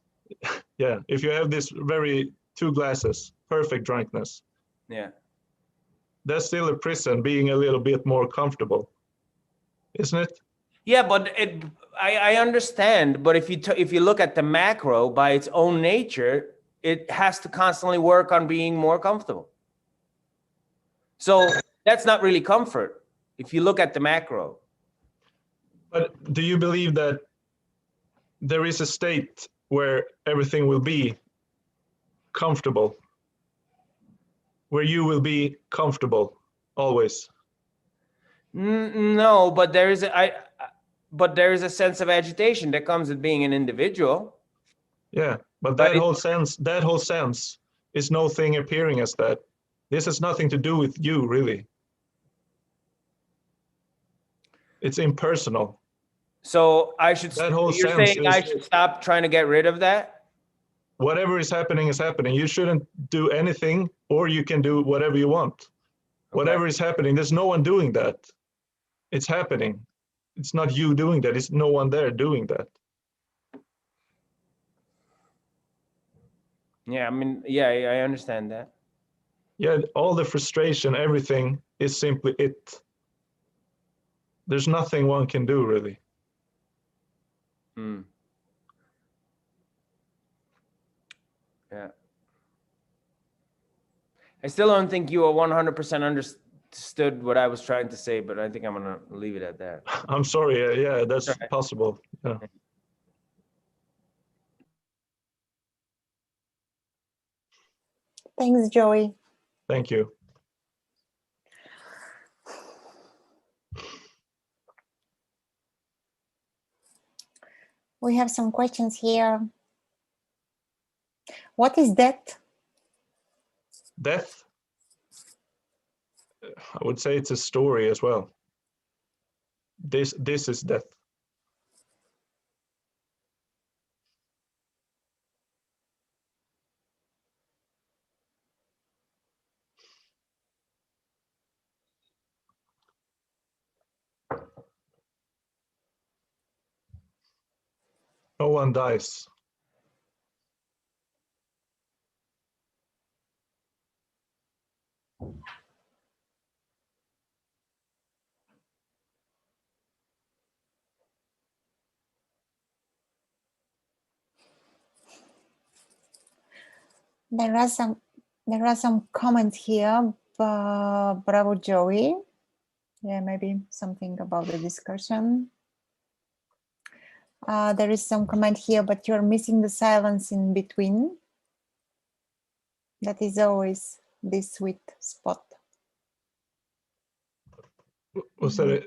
Yeah, if you have this 2 glasses, perfect drunkenness. Yeah. That's still a prison being a little bit more comfortable, isn't it? Yeah, but I understand, but if you look at the macro by its own nature, it has to constantly work on being more comfortable. So that's not really comfort if you look at the macro. But do you believe that there is a state where everything will be comfortable, where you will be comfortable always? No, but there is a sense of agitation that comes with being an individual. Yeah, but that whole sense is no thing appearing as that. This has nothing to do with you, really. It's impersonal. So you're saying I should stop trying to get rid of that? Whatever is happening is happening. You shouldn't do anything, or you can do whatever you want. Okay. Whatever is happening, there's no one doing that. It's happening. It's not you doing that. It's no one there doing that. Yeah, I mean, yeah, I understand that. Yeah, all the frustration, everything is simply it. There's nothing one can do, really. Yeah. I still don't think you 100% understood what I was trying to say, but I think I'm going to leave it at that. I'm sorry. Yeah, that's right. Possible. Yeah. Thanks, Joey. Thank you. We have some questions here. What is death? Death? I would say it's a story as well. This is death. No one dies. There are some comments here. Bravo, Joey. Yeah, maybe something about the discussion. There is some comment here, but you're missing the silence in between. That is always this sweet spot. Was that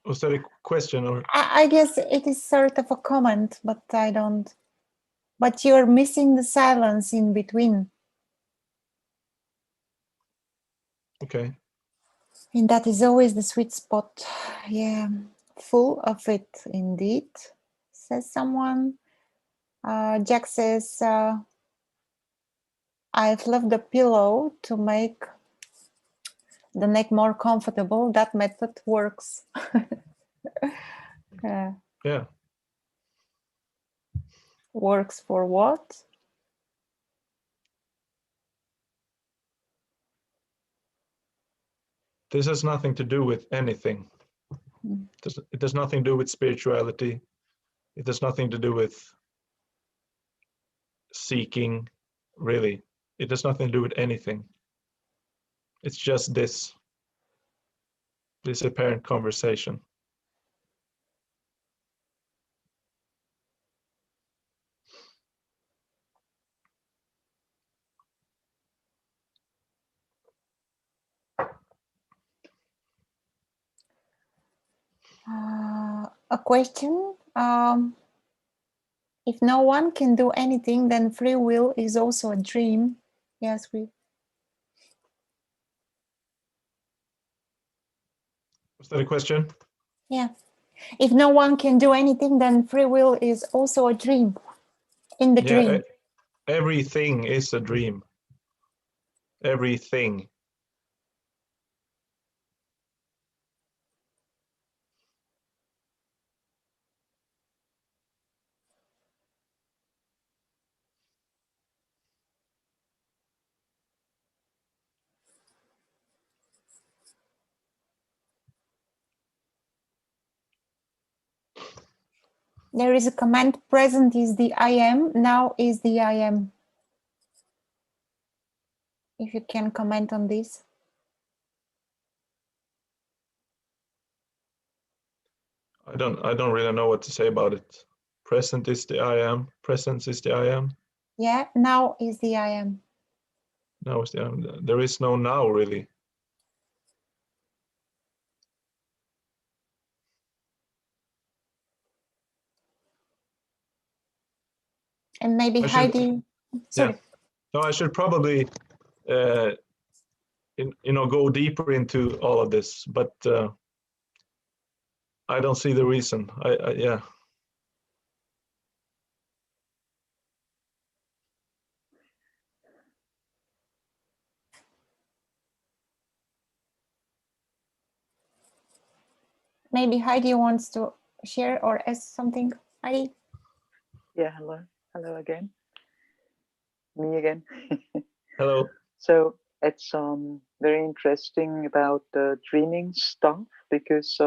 a question, or? I guess it is sort of a comment, but I don't. But you're missing the silence in between. Okay. And that is always the sweet spot. Yeah, full of it indeed, says someone. Jack says, I've left the pillow to make the neck more comfortable. That method works. Yeah. Works for what? This has nothing to do with anything. It has nothing to do with spirituality. It has nothing to do with seeking, really. It has nothing to do with anything. It's just this apparent conversation. A question. If no one can do anything, then free will is also a dream. Yes, Was that a question? yeah. If no one can do anything, then free will is also a dream. In the dream. Everything is a dream. Everything. There is a comment, present is the I am, now is the I am. If you can comment on this. I don't really know what to say about it. Present is the I am. Presence is the I am. Yeah, now is the I am. Now is the I am. There is no now really. And maybe Heidi. Sorry. Yeah. No, I should probably go deeper into all of this, but I don't see the reason. Yeah. Maybe Heidi wants to share or ask something. Heidi? Yeah, hello again. Me again. Hello. So it's very interesting about the dreaming stuff, because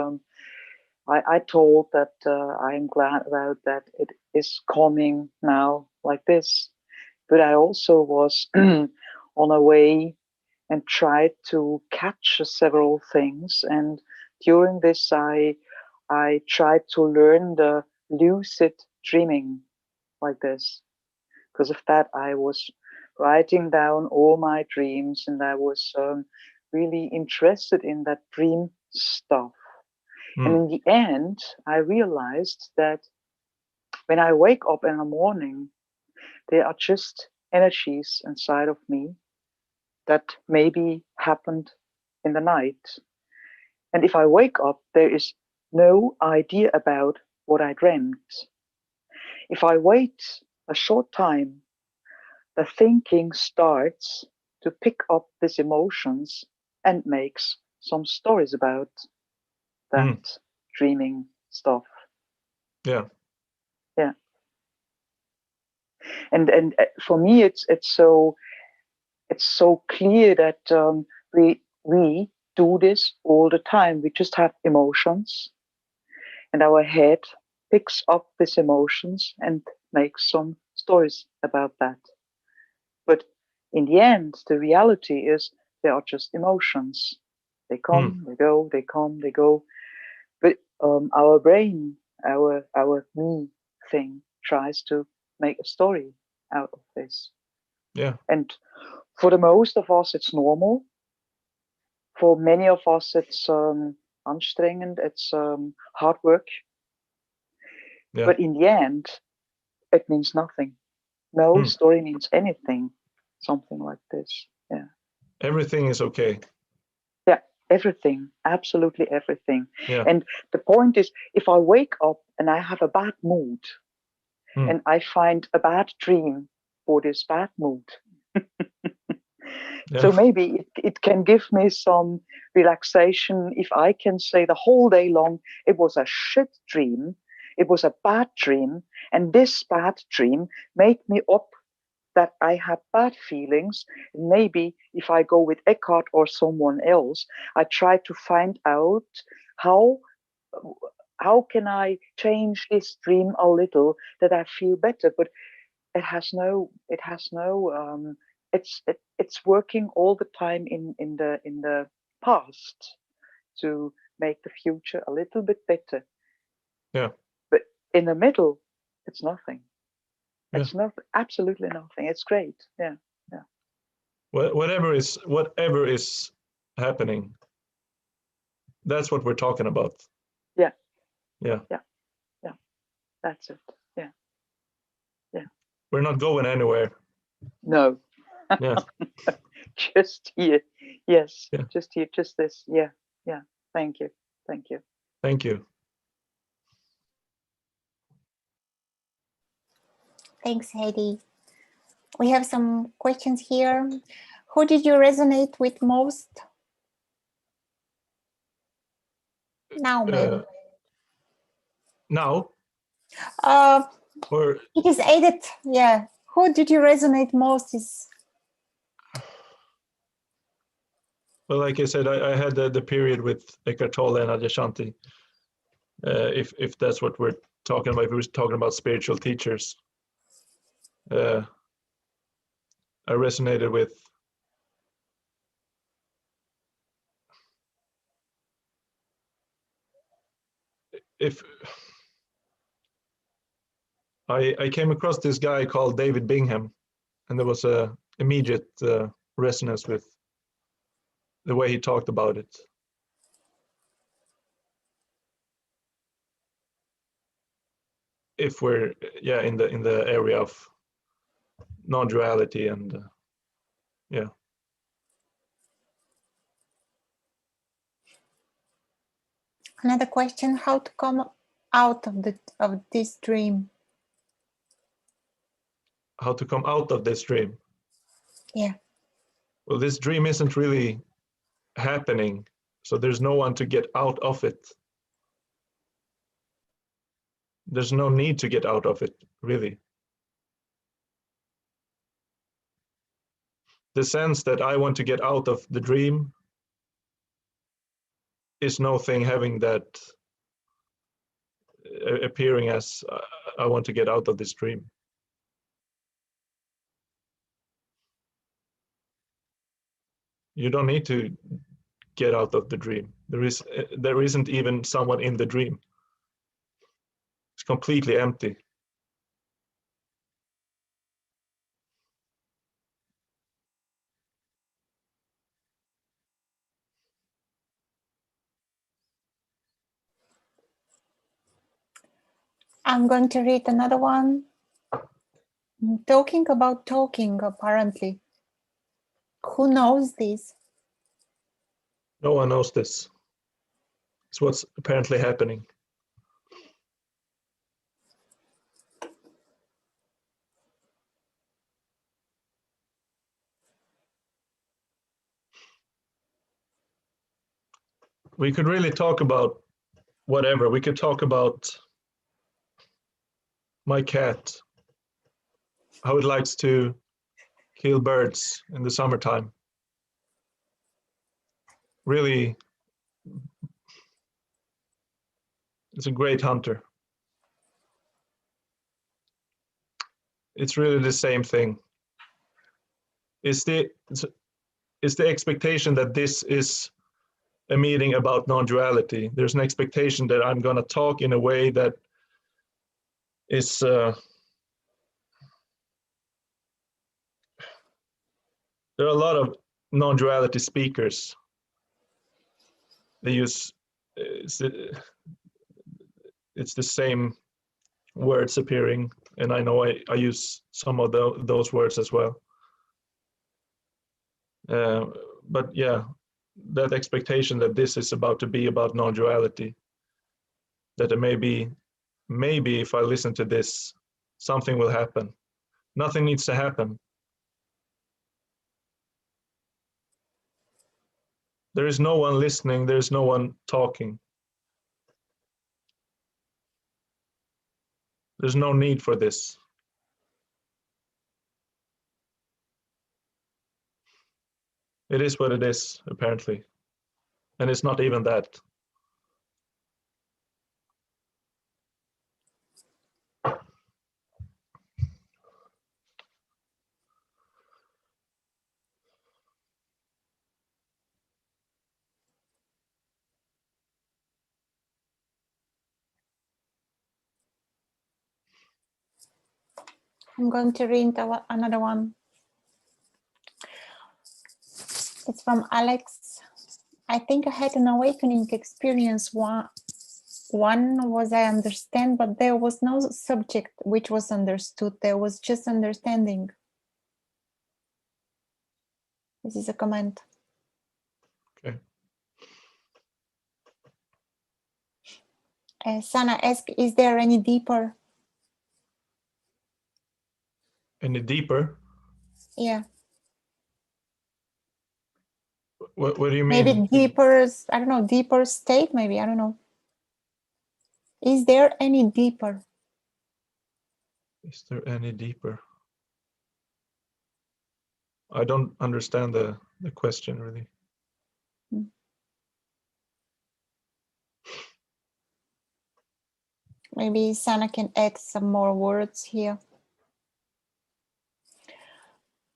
I told that I'm glad about that it is coming now like this, but I also was on a way and tried to catch several things, and during this I tried to learn the lucid dreaming like this. Because of that, I was writing down all my dreams, and I was really interested in that dream stuff. And in the end, I realized that when I wake up in the morning, there are just energies inside of me that maybe happened in the night. And if I wake up, there is no idea about what I dreamt. If I wait a short time, the thinking starts to pick up these emotions and makes some stories about that dreaming stuff. Yeah. Yeah. And for me, it's so clear that we do this all the time. We just have emotions, and our head picks up these emotions and makes some stories about that. But in the end, the reality is they are just emotions. They come, they go, they come, they go. But our brain, our me thing, tries to make a story out of this. Yeah. And for the most of us, it's normal. For many of us, it's anstrengend. It's hard work. Yeah. But in the end, it means nothing. No story means anything. Something like this. Yeah. Everything is okay. Yeah, everything, absolutely everything. Yeah. And the point is, if I wake up and I have a bad mood, and I find a bad dream for this bad mood, so maybe it can give me some relaxation if I can say the whole day long, it was a shit dream, it was a bad dream, and this bad dream made me up that I had bad feelings. Maybe if I go with Eckhart or someone else, I try to find out how can I change this dream a little that I feel better. But it has no it's working all the time in the past to make the future a little bit better. Yeah. But in the middle, it's nothing. Yeah. It's not absolutely nothing. It's great. Yeah. Whatever is happening, that's what we're talking about. Yeah. Yeah. Yeah. Yeah. That's it. Yeah. Yeah. We're not going anywhere. No. Yeah. Just here. Yes. Yeah. Just here. Just this. Yeah. Yeah. Thank you. Thank you. Thank you. Thanks, Heidi. We have some questions here. Who did you resonate with most? Now, maybe. Now? Or it is aided. Yeah. Who did you resonate most? Is well, like I said, I had the period with Eckhart Tolle and Adyashanti. If that's what we're talking about, if we're talking about spiritual teachers, I resonated with I came across this guy called David Bingham, and there was a immediate resonance with the way he talked about it. If we're in the area of non-duality and yeah. another question: how to come out of this dream? How to come out of this dream? Yeah. Well, this dream isn't really happening, so there's no one to get out of it. There's no need to get out of it, really. The sense that I want to get out of the dream is no thing having that appearing as I want to get out of this dream. You don't need to get out of the dream. There isn't even someone in the dream. It's completely empty. I'm going to read another one. Talking about talking, apparently. Who knows this? No one knows this. It's what's apparently happening. We could really talk about whatever. We could talk about my cat, how it likes to kill birds in the summertime. Really, it's a great hunter. It's really the same thing. It's the expectation that this is a meeting about non-duality. There's an expectation that I'm going to talk in a way that is there are a lot of non-duality speakers. They use it's the same words appearing, and I know I use some of those words as well. But yeah, that expectation that this is about to be about non-duality, that maybe if I listen to this, something will happen. Nothing needs to happen. There is no one listening, there is no one talking. There's no need for this. It is what it is, apparently. And it's not even that. I'm going to read another one. It's from Alex. I think I had an awakening experience. One was I understand, but there was no subject which was understood. There was just understanding. This is a comment. Okay. Sana asked, is there any deeper? Any deeper? Yeah. What do you mean? Maybe deeper, I don't know, deeper state, maybe, I don't know. Is there any deeper? Is there any deeper? I don't understand the question really. Maybe Sana can add some more words here.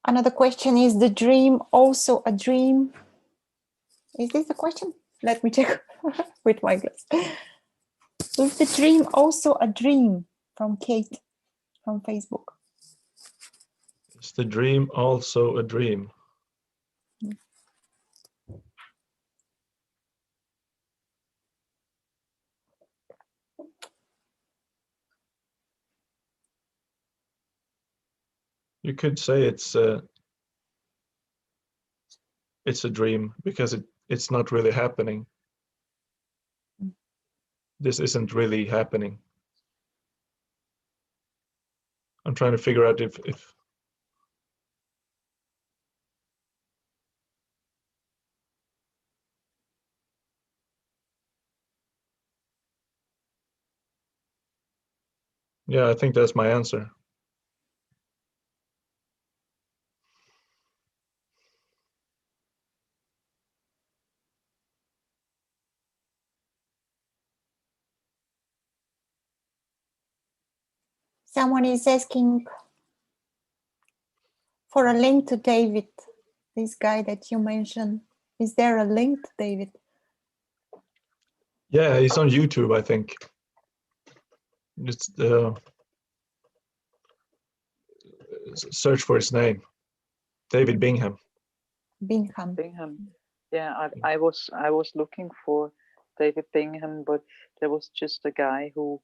Another question, is the dream also a dream? Is this the question? Let me check with my glass. Is the dream also a dream? From Kate from Facebook. Is the dream also a dream? You could say it's a dream because it's not really happening. This isn't really happening. I'm trying to figure out if yeah, I think that's my answer. Someone is asking for a link to David, this guy that you mentioned. Is there a link to David? Yeah, he's on YouTube, I think. It's search for his name, David Bingham. Bingham. Yeah, I was looking for David Bingham, but there was just a guy who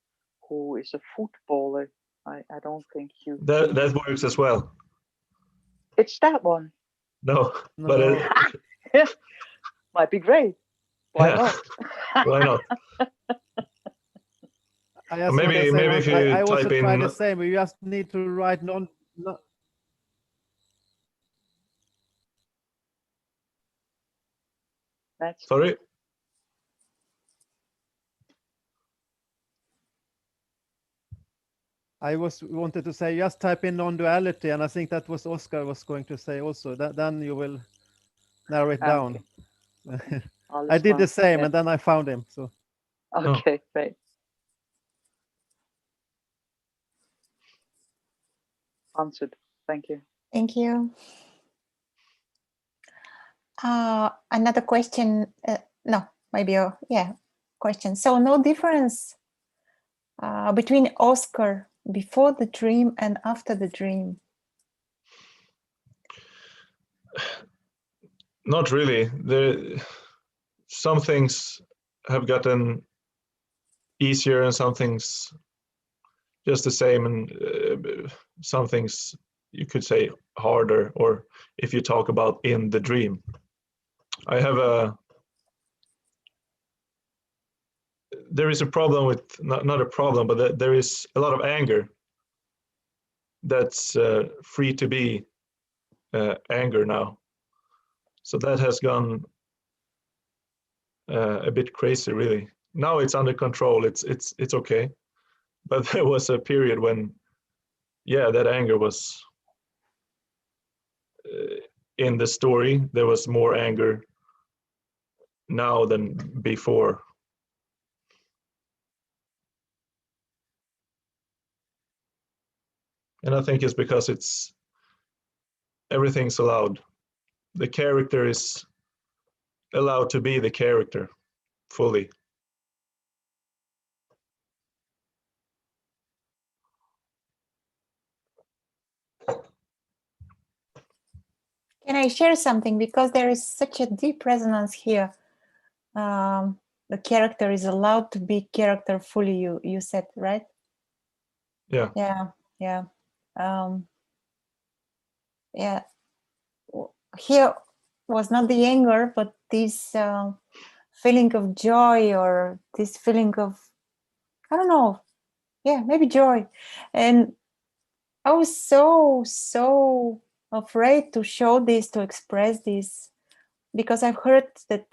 is a footballer. I don't think you. That works as well. It's that one. No, No. but Might be great. Why yeah. not? Why not? Maybe if you I also type try in the same. You just need to write That's sorry. I wanted to say just type in non-duality, and I think that was Oskar was going to say also. Then you will narrow it down. Okay. I did the same, yeah. and then I found him. So Okay, great. Answered. Thank you. Thank you. Another question. No, maybe question. So no difference between Oskar before the dream and after the dream? Not really. Some things have gotten easier and some things just the same, and some things you could say harder, or if you talk about in the dream. I have there is a problem with, not a problem, but there is a lot of anger that's free to be anger now. So that has gone a bit crazy, really. Now it's under control. It's okay. But there was a period when, yeah, that anger was in the story. There was more anger now than before. And I think it's because everything's allowed. The character is allowed to be the character fully. can I share something? Because there is such a deep resonance here. The character is allowed to be character fully, you said, right? Yeah. Yeah, yeah. Yeah. Here was not the anger, but this feeling of joy, or this feeling of, I don't know, yeah, maybe joy. And I was so afraid to show this, to express this, because I've heard that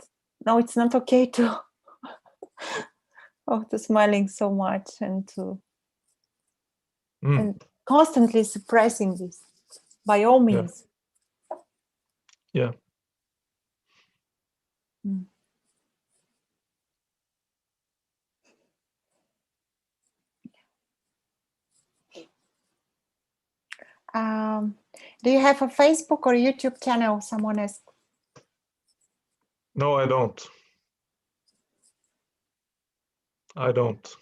no, it's not okay to to smiling so much and to and constantly suppressing this by all means. Yeah. Mm. Do you have a Facebook or YouTube channel? Someone asked. No, I don't. I don't.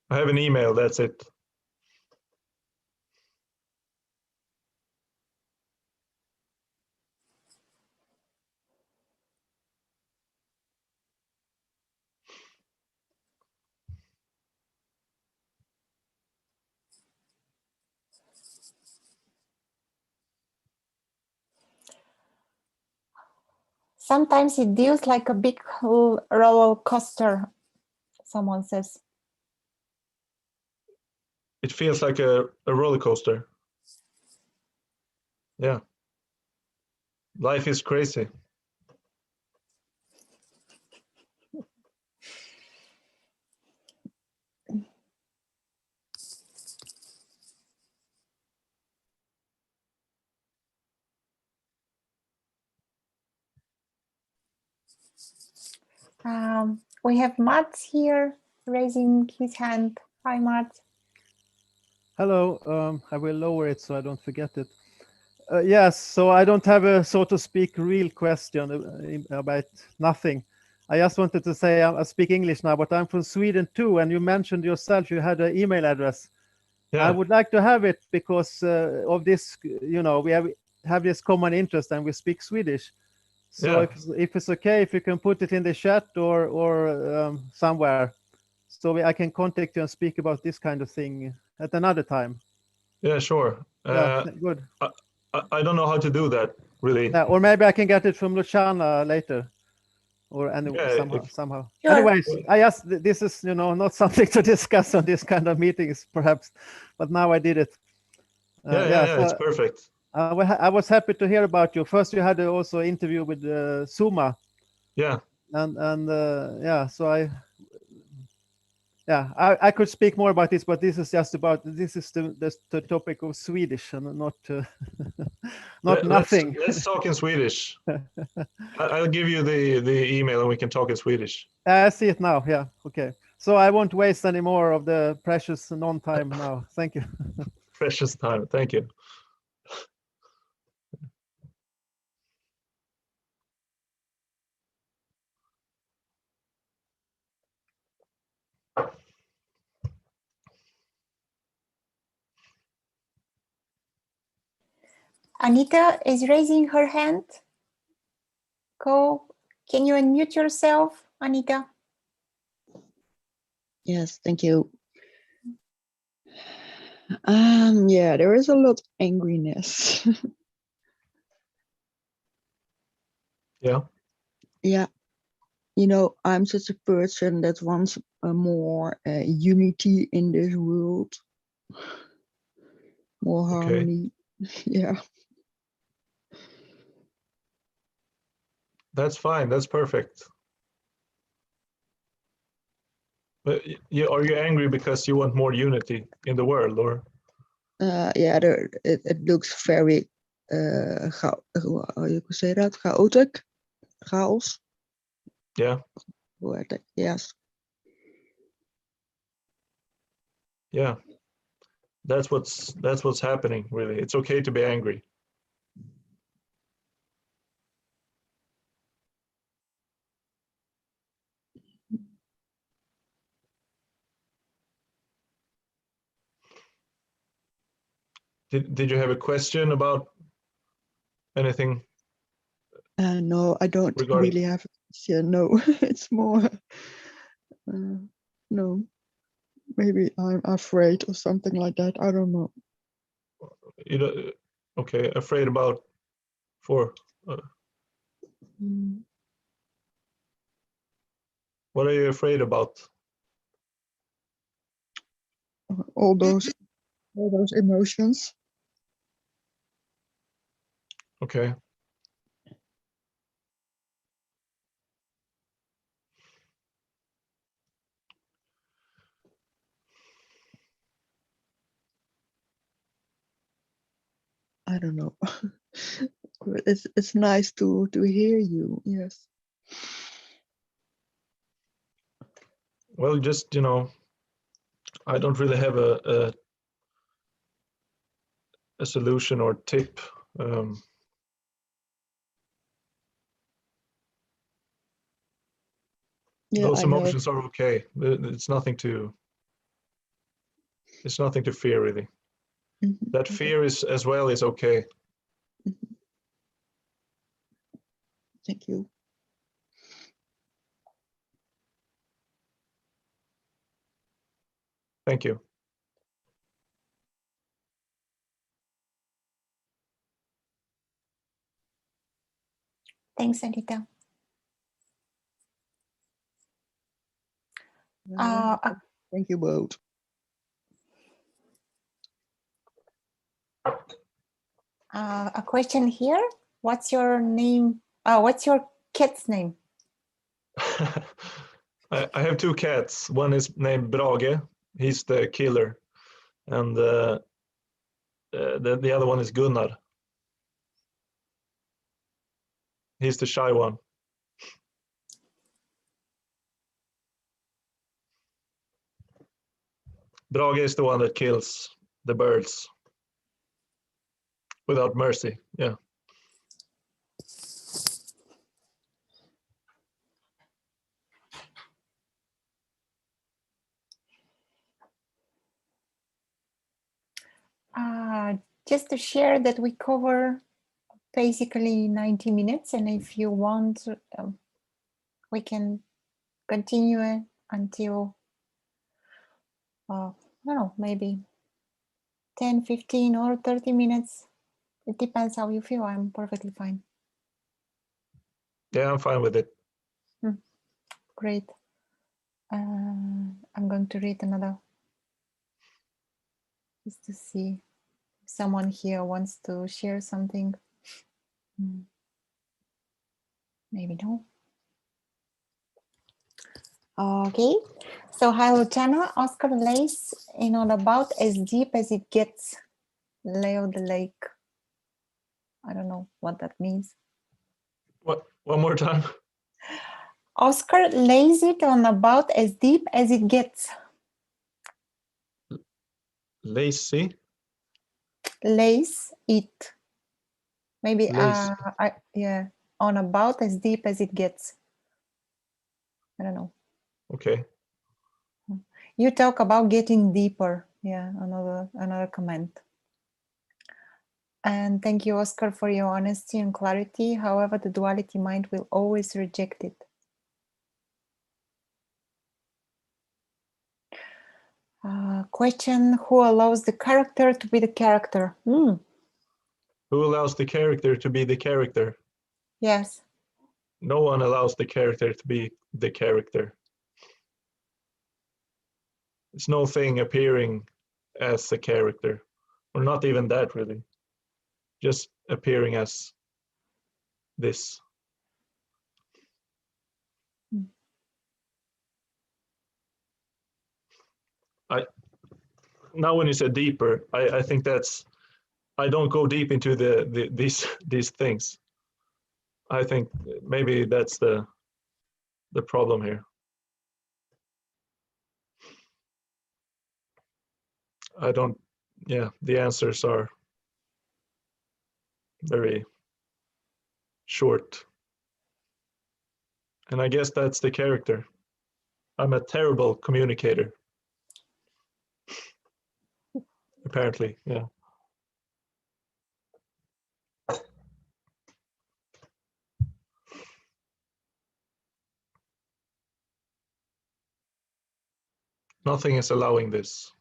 I have an email, that's it. Sometimes it feels like a big roller coaster, someone says. It feels like a roller coaster. Yeah. Life is crazy. We have Mats here raising his hand. Hi, Mats. Hello. I will lower it so I don't forget it. Yes, so I don't have a, so to speak, real question about nothing. I just wanted to say I speak English now, but I'm from Sweden too, and you mentioned yourself you had an email address. Yeah. I would like to have it because of this, you know, we have this common interest and we speak Swedish. So Yeah. if it's okay, if you can put it in the chat or somewhere, so I can contact you and speak about this kind of thing at another time. Yeah, sure. Yeah, good. I don't know how to do that, really. Yeah, or maybe I can get it from Luciana later, or somehow. Sure. Anyways, I asked. This is, you know, not something to discuss on this kind of meetings, perhaps, but now I did it. Yeah, it's perfect. I was happy to hear about you. First, you had also interview with Suma. Yeah. And yeah, so I could speak more about this, but this is just about, this is the topic of Swedish and not nothing. Let's talk in Swedish. I'll give you the email and we can talk in Swedish. I see it now. Yeah, okay. So I won't waste any more of the precious non-time now. Thank you. Precious time. Thank you. Anita is raising her hand. Can you unmute yourself, Anita? Yes, thank you. Yeah, there is a lot of angriness. Yeah. Yeah, you know, I'm such a person that wants more unity in this world, more harmony. Yeah. That's fine. That's perfect. But are you angry because you want more unity in the world, or? Yeah, it looks very how you could say that, chaotic, chaos. Yeah. Yes. Yeah. That's what's happening, really. It's okay to be angry. Did you have a question about Anything? No, I don't Regarding- really have a question. No, it's more. No, maybe I'm afraid or something like that. I don't know. You know, okay, afraid about Mm. what are you afraid about? All those emotions. Okay. I don't know. It's nice to hear you. Yes. Well, just, you know, I don't really have a solution or tip. Yeah, Those I know. emotions are okay. It's nothing to fear, really. Mhm. That fear is as well is okay. Thank you. Thank you. Thanks, Anita. Thank you both. A question here. What's your name? What's your cat's name? I have two cats. One is named Brage. He's the killer. And the other one is Gunnar. He's the shy one. Brage is the one that kills the birds without mercy. Yeah. Just to share that we cover basically 90 minutes, and if you want, we can continue until, I don't know, maybe 10, 15 or 30 minutes. It depends how you feel. I'm perfectly fine. Yeah, I'm fine with it. Great. I'm going to read another, just to see if someone here wants to share something. Maybe no. Okay, so hi Luciana. Oskar lays in on about as deep as it gets. Leo the lake. I don't know what that means. What? One more time. Oskar lays it on about as deep as it gets. Lazy. Lays it. Maybe Lazy. yeah, on about as deep as it gets. I don't know. Okay. You talk about getting deeper. Yeah, another comment. And thank you, Oskar, for your honesty and clarity. However, the duality mind will always reject it. Question: who allows the character to be the character? Who allows the character to be the character? Yes. No one allows the character to be the character. It's no thing appearing as a character, or not even that really. Just appearing as this. Now when you said deeper, I think that's, I don't go deep into these things. I think maybe that's the problem here. I don't, yeah, the answers are very short. And I guess that's the character. I'm a terrible communicator. Apparently, yeah. Nothing is allowing this.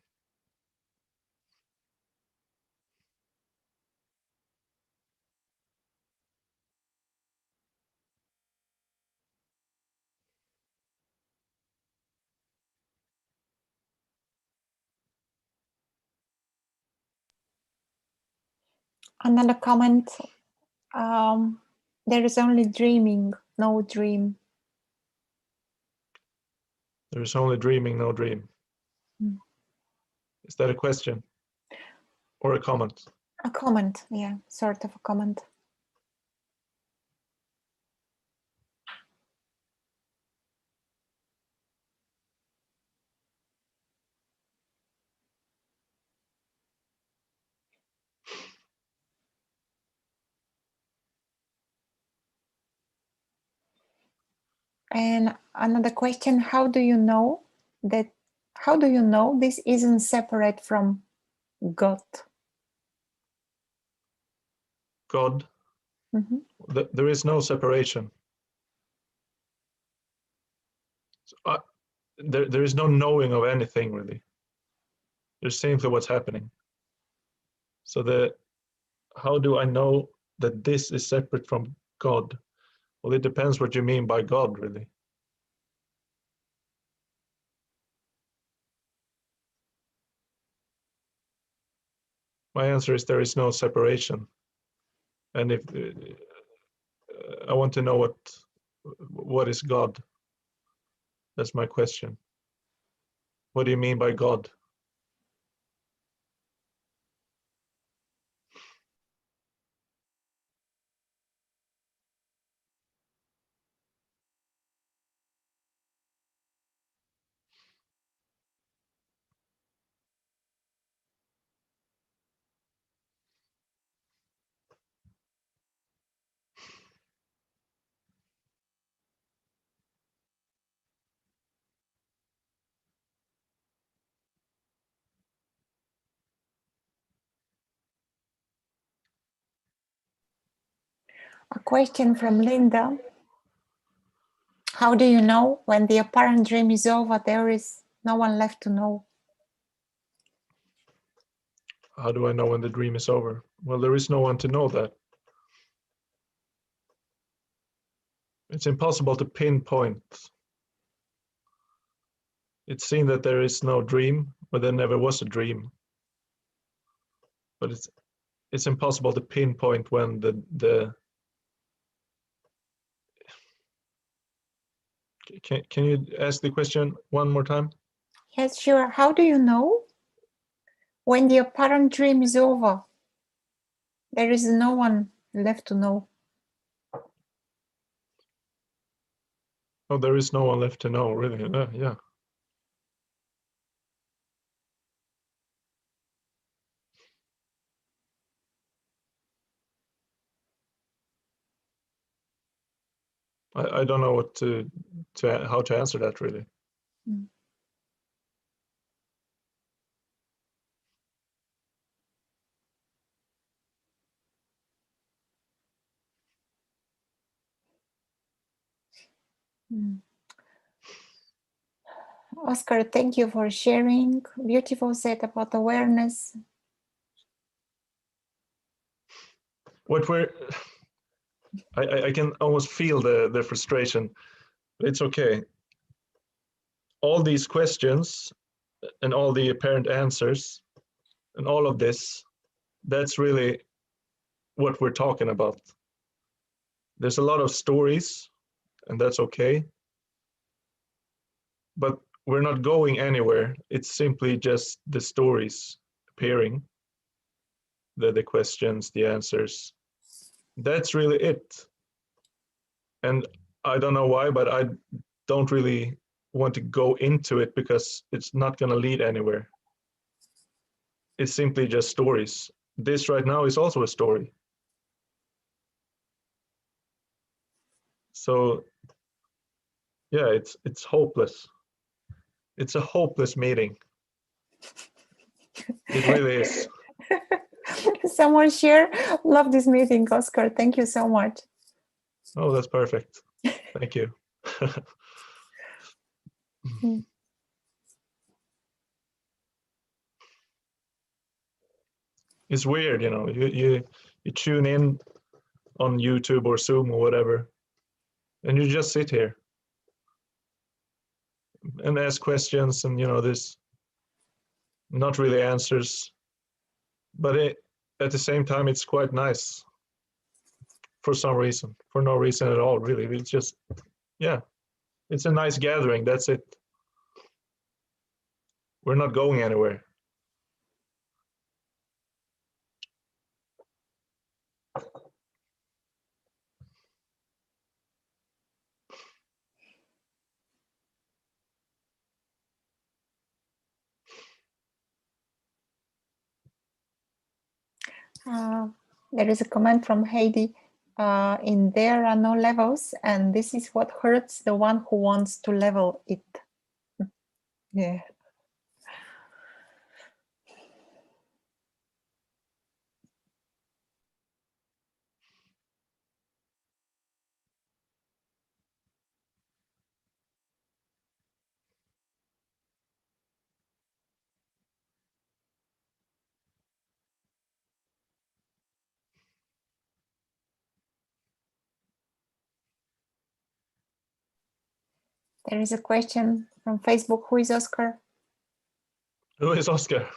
Another comment, there is only dreaming, no dream. There is only dreaming, no dream. Mm. Is that a question or a comment? A comment, yeah, sort of a comment. And another question, how do you know this isn't separate from God? God, Mm-hmm. there is no separation. So, there is no knowing of anything really. There's simply what's happening. So how do I know that this is separate from God? Well, it depends what you mean by God, really. My answer is there is no separation. And if I want to know what is God? That's my question. What do you mean by God? A question from Linda. How do you know when the apparent dream is over, there is no one left to know? How do I know when the dream is over? Well, there is no one to know that. It's impossible to pinpoint. It's seen that there is no dream, but there never was a dream. But it's impossible to pinpoint when Can you ask the question one more time? Yes, sure. How do you know when the apparent dream is over? There is no one left to know. Oh, there is no one left to know, really. Yeah. I don't know what how to answer that, really. Mm. Mm. Oskar, thank you for sharing. Beautiful set about awareness. I can almost feel the frustration. It's okay. All these questions and all the apparent answers and all of this, that's really what we're talking about. There's a lot of stories, and that's okay. But we're not going anywhere. It's simply just the stories appearing, the questions, the answers. That's really it. And I don't know why, but I don't really want to go into it because it's not going to lead anywhere. It's simply just stories. This right now is also a story. So yeah, it's hopeless. It's a hopeless meeting. It really is. Someone share. Love this meeting, Oskar. Thank you so much. Oh, that's perfect. Thank you. It's weird, you know. You tune in on YouTube or Zoom or whatever, and you just sit here and ask questions, and you know, there's not really answers, but at the same time, it's quite nice for some reason, for no reason at all, really. It's just, yeah, it's a nice gathering. That's it. We're not going anywhere. There is a comment from Heidi. In there are no levels, and this is what hurts the one who wants to level it. Yeah. There is a question from Facebook. Who is Oskar? Who is Oskar?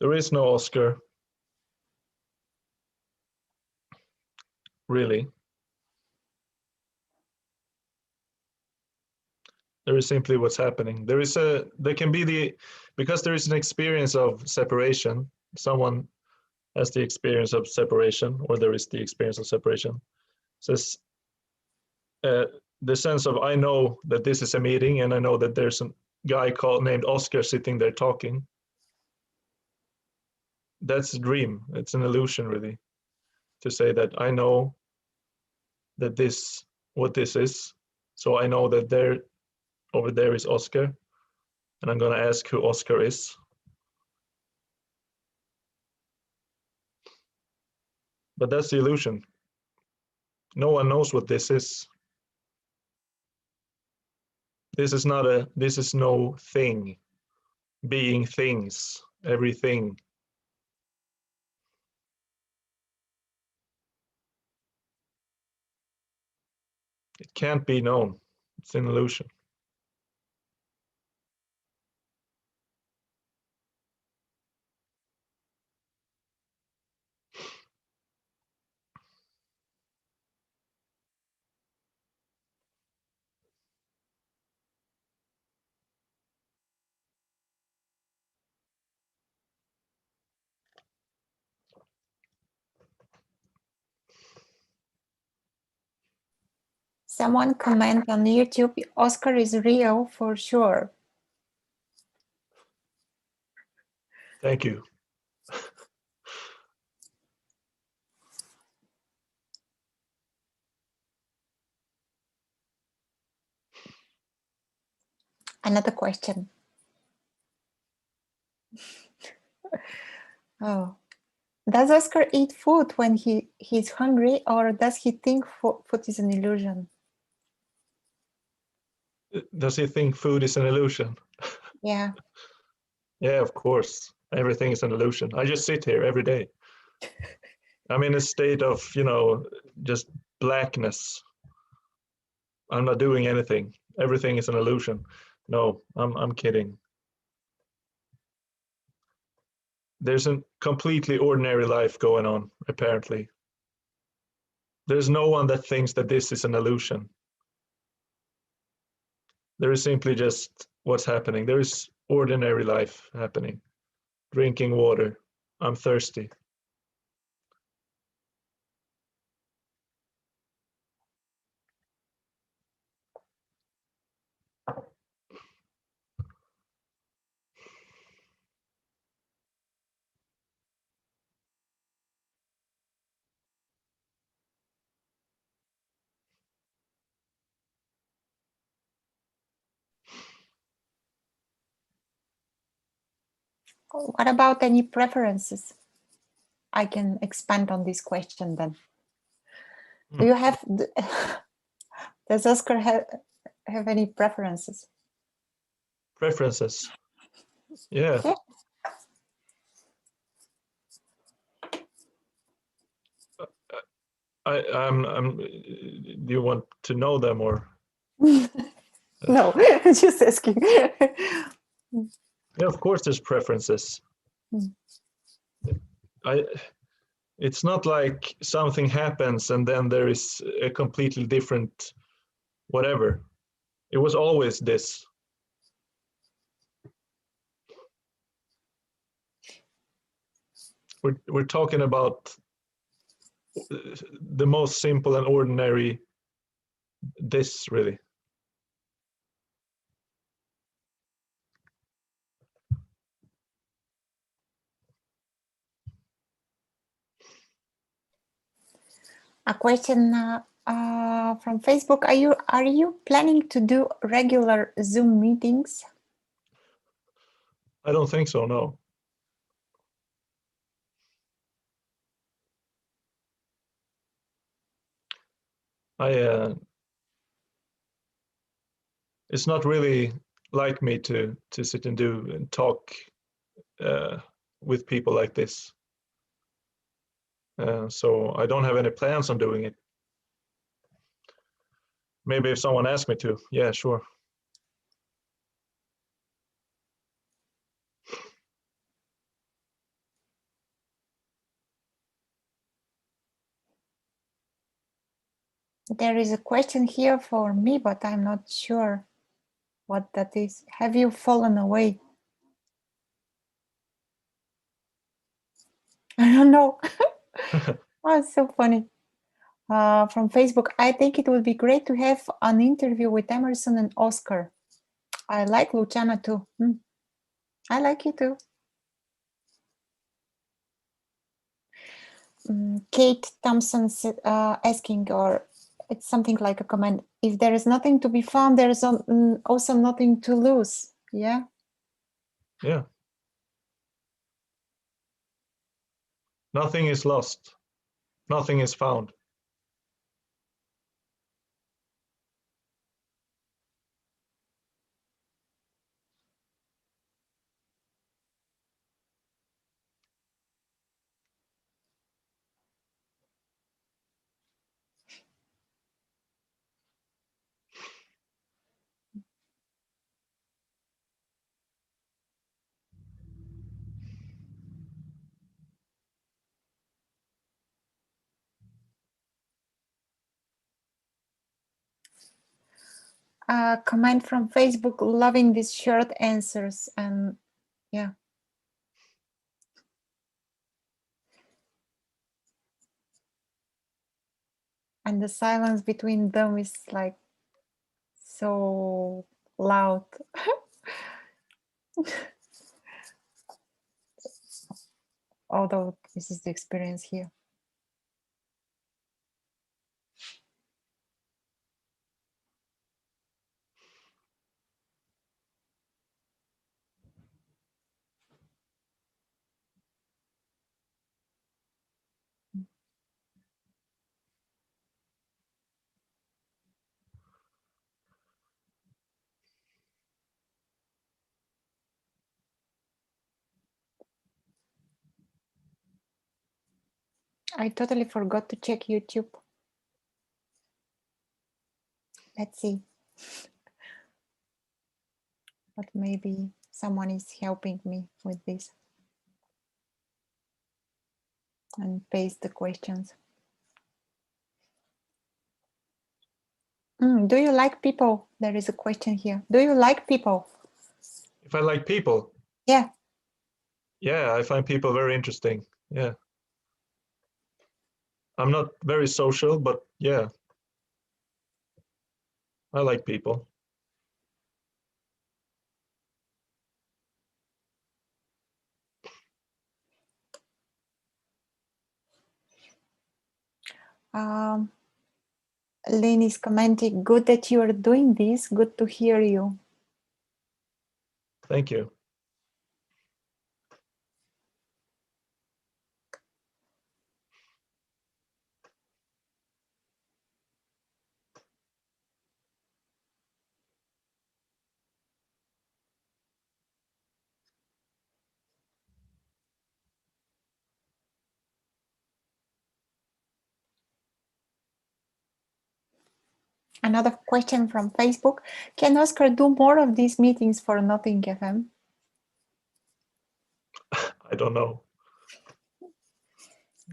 There is no Oskar, really. There is simply what's happening. There can be because there is an experience of separation. Someone has the experience of separation, or there is the experience of separation. Says the sense of, I know that this is a meeting, and I know that there's a guy named Oskar sitting there talking. That's a dream. It's an illusion, really, to say that I know that what this is. So I know that over there is Oskar, and I'm going to ask who Oskar is. But that's the illusion. No one knows what this is. This is no thing, being things, everything. It can't be known. It's an illusion. Someone comment on YouTube, Oskar is real for sure. Thank you. Another question. Oh, does Oskar eat food when he's hungry, or does he think food is an illusion? Does he think food is an illusion? Yeah. Yeah, of course. Everything is an illusion. I just sit here every day. I'm in a state of, just blackness. I'm not doing anything. Everything is an illusion. No, I'm kidding. There's a completely ordinary life going on, apparently. There's no one that thinks that this is an illusion. There is simply just what's happening. There is ordinary life happening. Drinking water. I'm thirsty. What about any preferences? I can expand on this question then. Do you have, does Oskar have any preferences? Preferences? Yeah. Yeah. Do you want to know them or? No, just asking. Yeah, of course there's preferences. Mm. It's not like something happens and then there is a completely different whatever. It was always this. We're talking about the most simple and ordinary this, really. A question from Facebook. Are you planning to do regular Zoom meetings? I don't think so, no. It's not really like me to sit and do and talk with people like this. So I don't have any plans on doing it. Maybe if someone asked me to, yeah, sure. There is a question here for me, but I'm not sure what that is. Have you fallen away? I don't know. Oh, it's so funny. From Facebook, I think it would be great to have an interview with Emerson and Oskar. I like Luciana too. I like you too. Kate Thompson asking, or it's something like a comment, if there is nothing to be found, there is also nothing to lose. Yeah. Yeah. Nothing is lost. Nothing is found. Comment from Facebook, loving these short answers, and yeah. And the silence between them is like so loud. Although this is the experience here. I totally forgot to check YouTube. Let's see. But maybe someone is helping me with this. And paste the questions. Do you like people? There is a question here. Do you like people? If I like people? Yeah. Yeah, I find people very interesting. Yeah. I'm not very social, but yeah. I like people. Lynn is commenting, good that you are doing this. Good to hear you. Thank you. Another question from Facebook. Can Oskar do more of these meetings for Nothing FM? I don't know.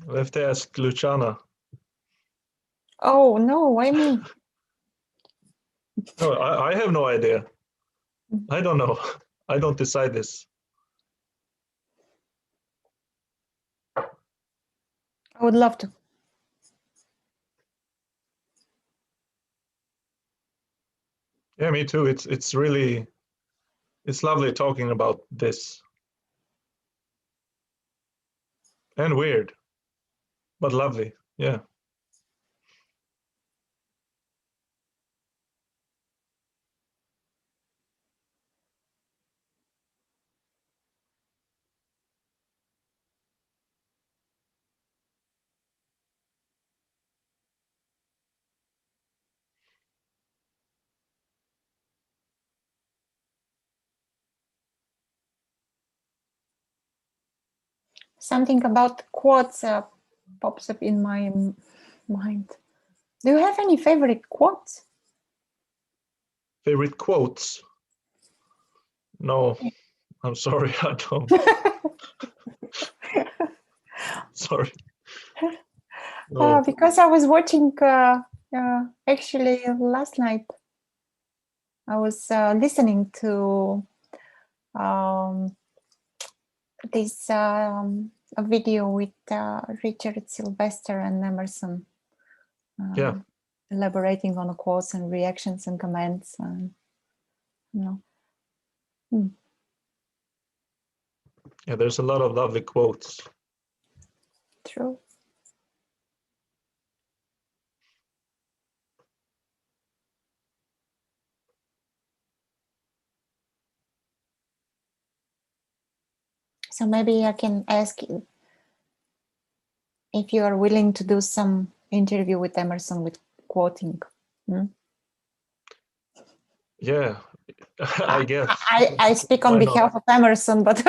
We'll have to ask Luciana. Oh, no, why me? No, I have no idea. I don't know. I don't decide this. I would love to. Yeah, me too. It's really, it's lovely talking about this. And weird, but lovely. Yeah. Something about quotes pops up in my mind. Do you have any favorite quotes? Favorite quotes? No, I'm sorry, I don't. Sorry. No. Because I was watching, actually last night, I was listening to this a video with Richard Sylvester and Emerson. Yeah. Elaborating on the quotes and reactions and comments, and you know. Yeah, there's a lot of lovely quotes. True. So maybe I can ask you if you are willing to do some interview with Emerson with quoting. Yeah, I guess. I speak on Why behalf of Emerson, but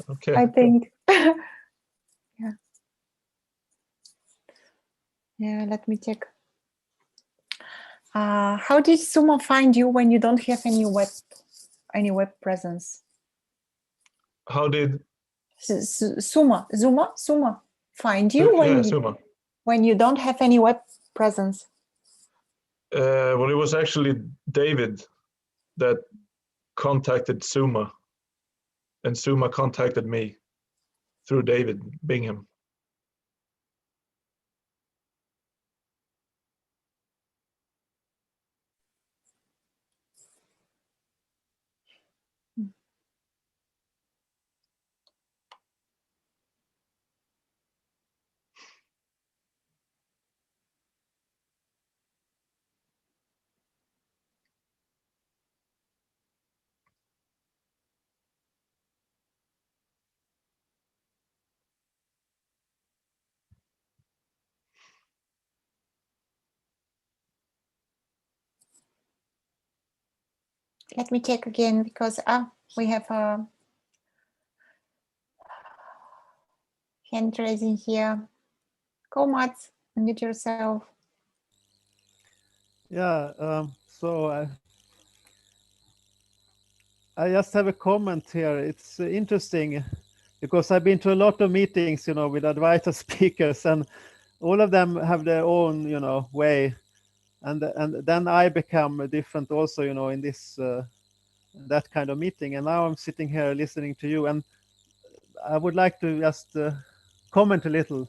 Okay. I think, yeah. Yeah, let me check. How did Suma find you when you don't have any web presence? How did Suma find you when you don't have any web presence? Well, it was actually David that contacted Suma, and Suma contacted me through David Bingham. Let me check again, because we have a hand raising here. Go, Mats, unmute yourself. Yeah, so I just have a comment here. It's interesting because I've been to a lot of meetings, with advisor speakers, and all of them have their own, way. And then I become different also, in this that kind of meeting. And now I'm sitting here listening to you, and I would like to just comment a little.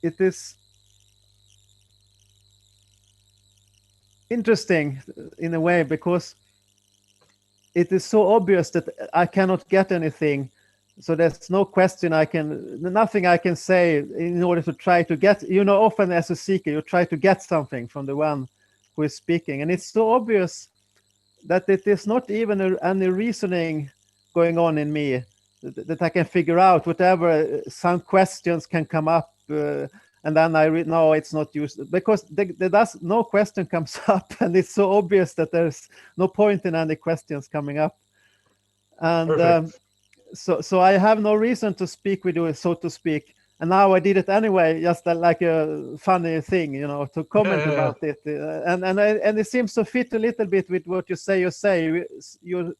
It is interesting in a way because it is so obvious that I cannot get anything. So there's no question nothing I can say in order to try to get, often as a seeker, you try to get something from the one who is speaking. And it's so obvious that it is not even any reasoning going on in me that I can figure out whatever, some questions can come up and then no, it's not used, because no question comes up, and it's so obvious that there's no point in any questions coming up. And so I have no reason to speak with you, so to speak, and now I did it anyway, just like a funny thing, you know, to comment about it, and it seems to fit a little bit with what you say.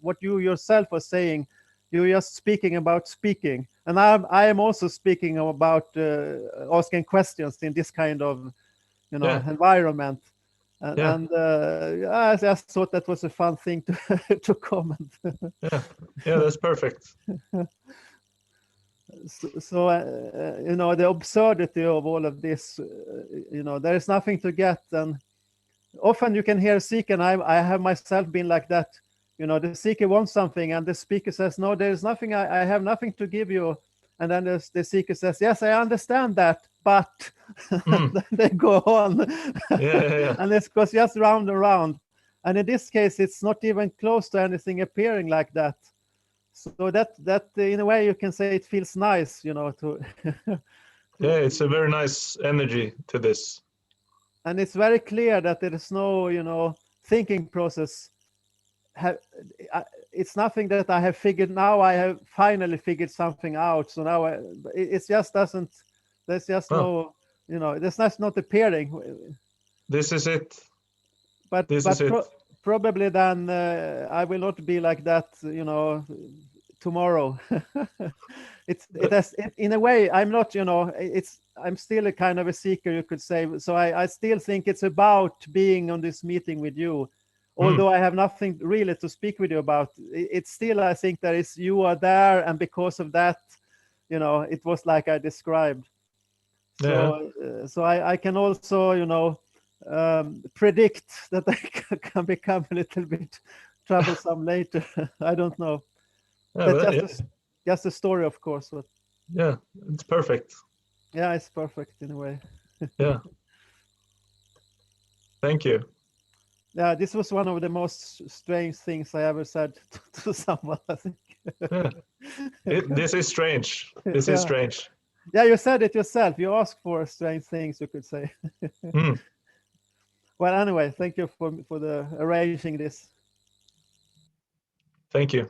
What you yourself are saying. You're just speaking about speaking, and I am also speaking about asking questions in this kind of, you know, environment. And I just thought that was a fun thing to to comment. Yeah, that's perfect. So you know, the absurdity of all of this, you know, there is nothing to get, and often you can hear seeker, and I have myself been like that. You know, the seeker wants something, and the speaker says, "No, there is nothing. I have nothing to give you." And then the seeker says, "Yes, I understand that, but," then they go on, and it goes just round and round. And in this case, it's not even close to anything appearing like that. So that in a way you can say it feels nice, you know, to. Yeah, it's a very nice energy to this. And it's very clear that there is no, you know, thinking process. It's nothing that I have figured. Now I have finally figured something out. So now it just doesn't. There's just no, you know, there's not appearing. This is it. But probably then I will not be like that, you know, tomorrow. It has, in a way, I'm not, you know, I'm still a kind of a seeker, you could say. So I still think it's about being on this meeting with you, although I have nothing really to speak with you about. It's still, I think there is, you are there, and because of that, you know, it was like I described. So I can also, you know, predict that I can become a little bit troublesome later. I don't know. That's just a story, of course. But yeah, it's perfect. Yeah, it's perfect in a way. Yeah. Thank you. Yeah, this was one of the most strange things I ever said to someone, I think. This is strange. This is strange. Yeah, you said it yourself. You asked for strange things, you could say. Well, anyway, thank you for the arranging this. Thank you.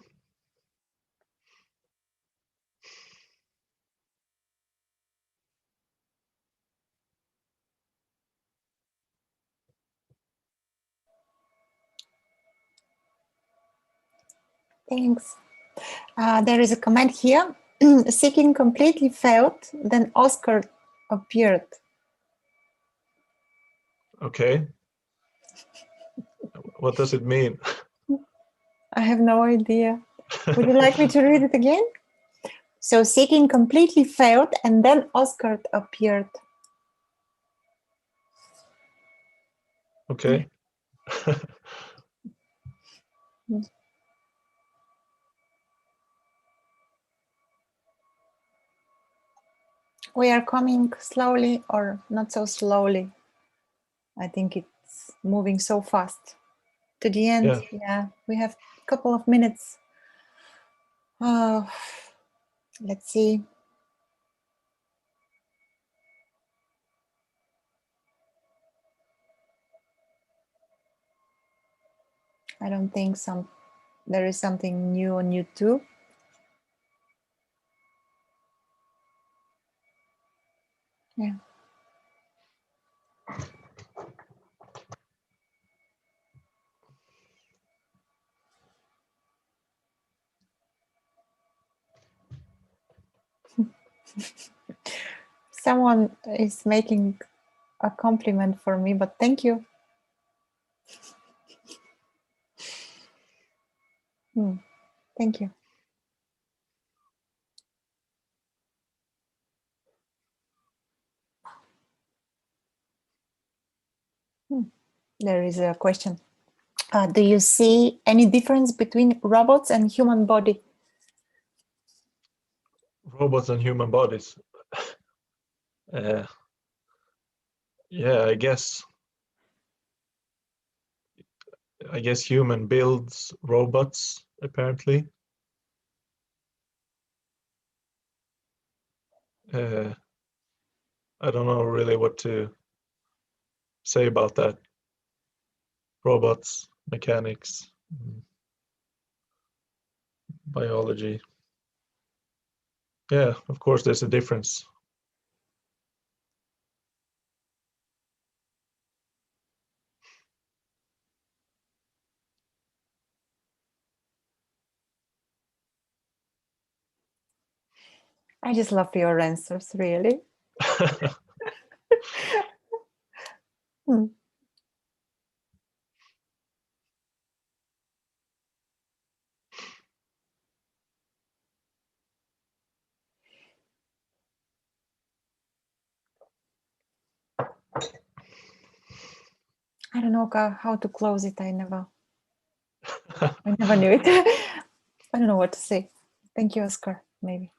Thanks. There is a comment here. Seeking completely failed, then Oskar appeared. Okay. What does it mean? I have no idea. Would you like me to read it again? So seeking completely failed, and then Oskar appeared. Okay. We are coming slowly or not so slowly. I think it's moving so fast to the end. Yeah, we have a couple of minutes. Let's see. I don't think there is something new on YouTube. Yeah. Someone is making a compliment for me, but thank you. Thank you. There is a question. Do you see any difference between robots and human body? Robots and human bodies. Yeah, I guess human builds robots, apparently. I don't know really what to say about that. Robots, mechanics, biology. Yeah, of course there's a difference. I just love your answers, really. Hmm. I don't know how to close it. I never knew it. I don't know what to say. Thank you, Oskar. Maybe.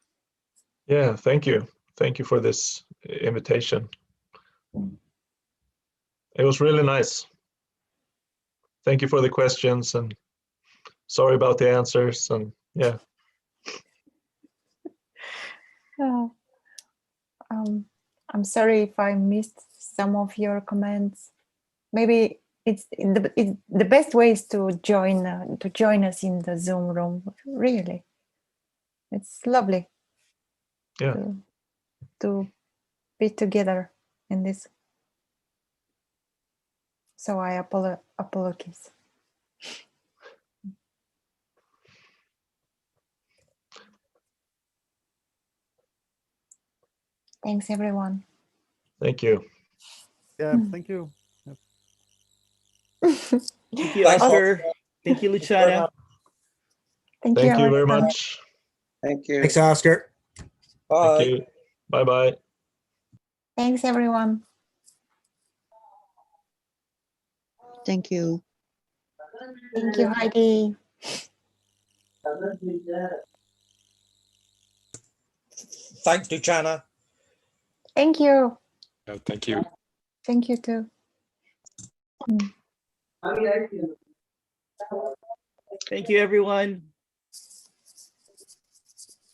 Yeah, thank you. Thank you for this invitation. It was really nice. Thank you for the questions, and sorry about the answers. And yeah. I'm sorry if I missed some of your comments. Maybe it's the best way is to join us in the Zoom room. Really, it's lovely. Yeah. To be together in this. So I apologize. Thanks, everyone. Thank you. Yeah, thank you. Thank you, Oskar. Thank you, Luciana. Thank you very much. Thank you. Thanks, Oskar. Bye. Thank you. Bye-bye. Thanks, everyone. Thank you. Thank you, Heidi. Thanks, Luciana. Thank you. Yeah, thank you. Thank you too. Thank you, everyone.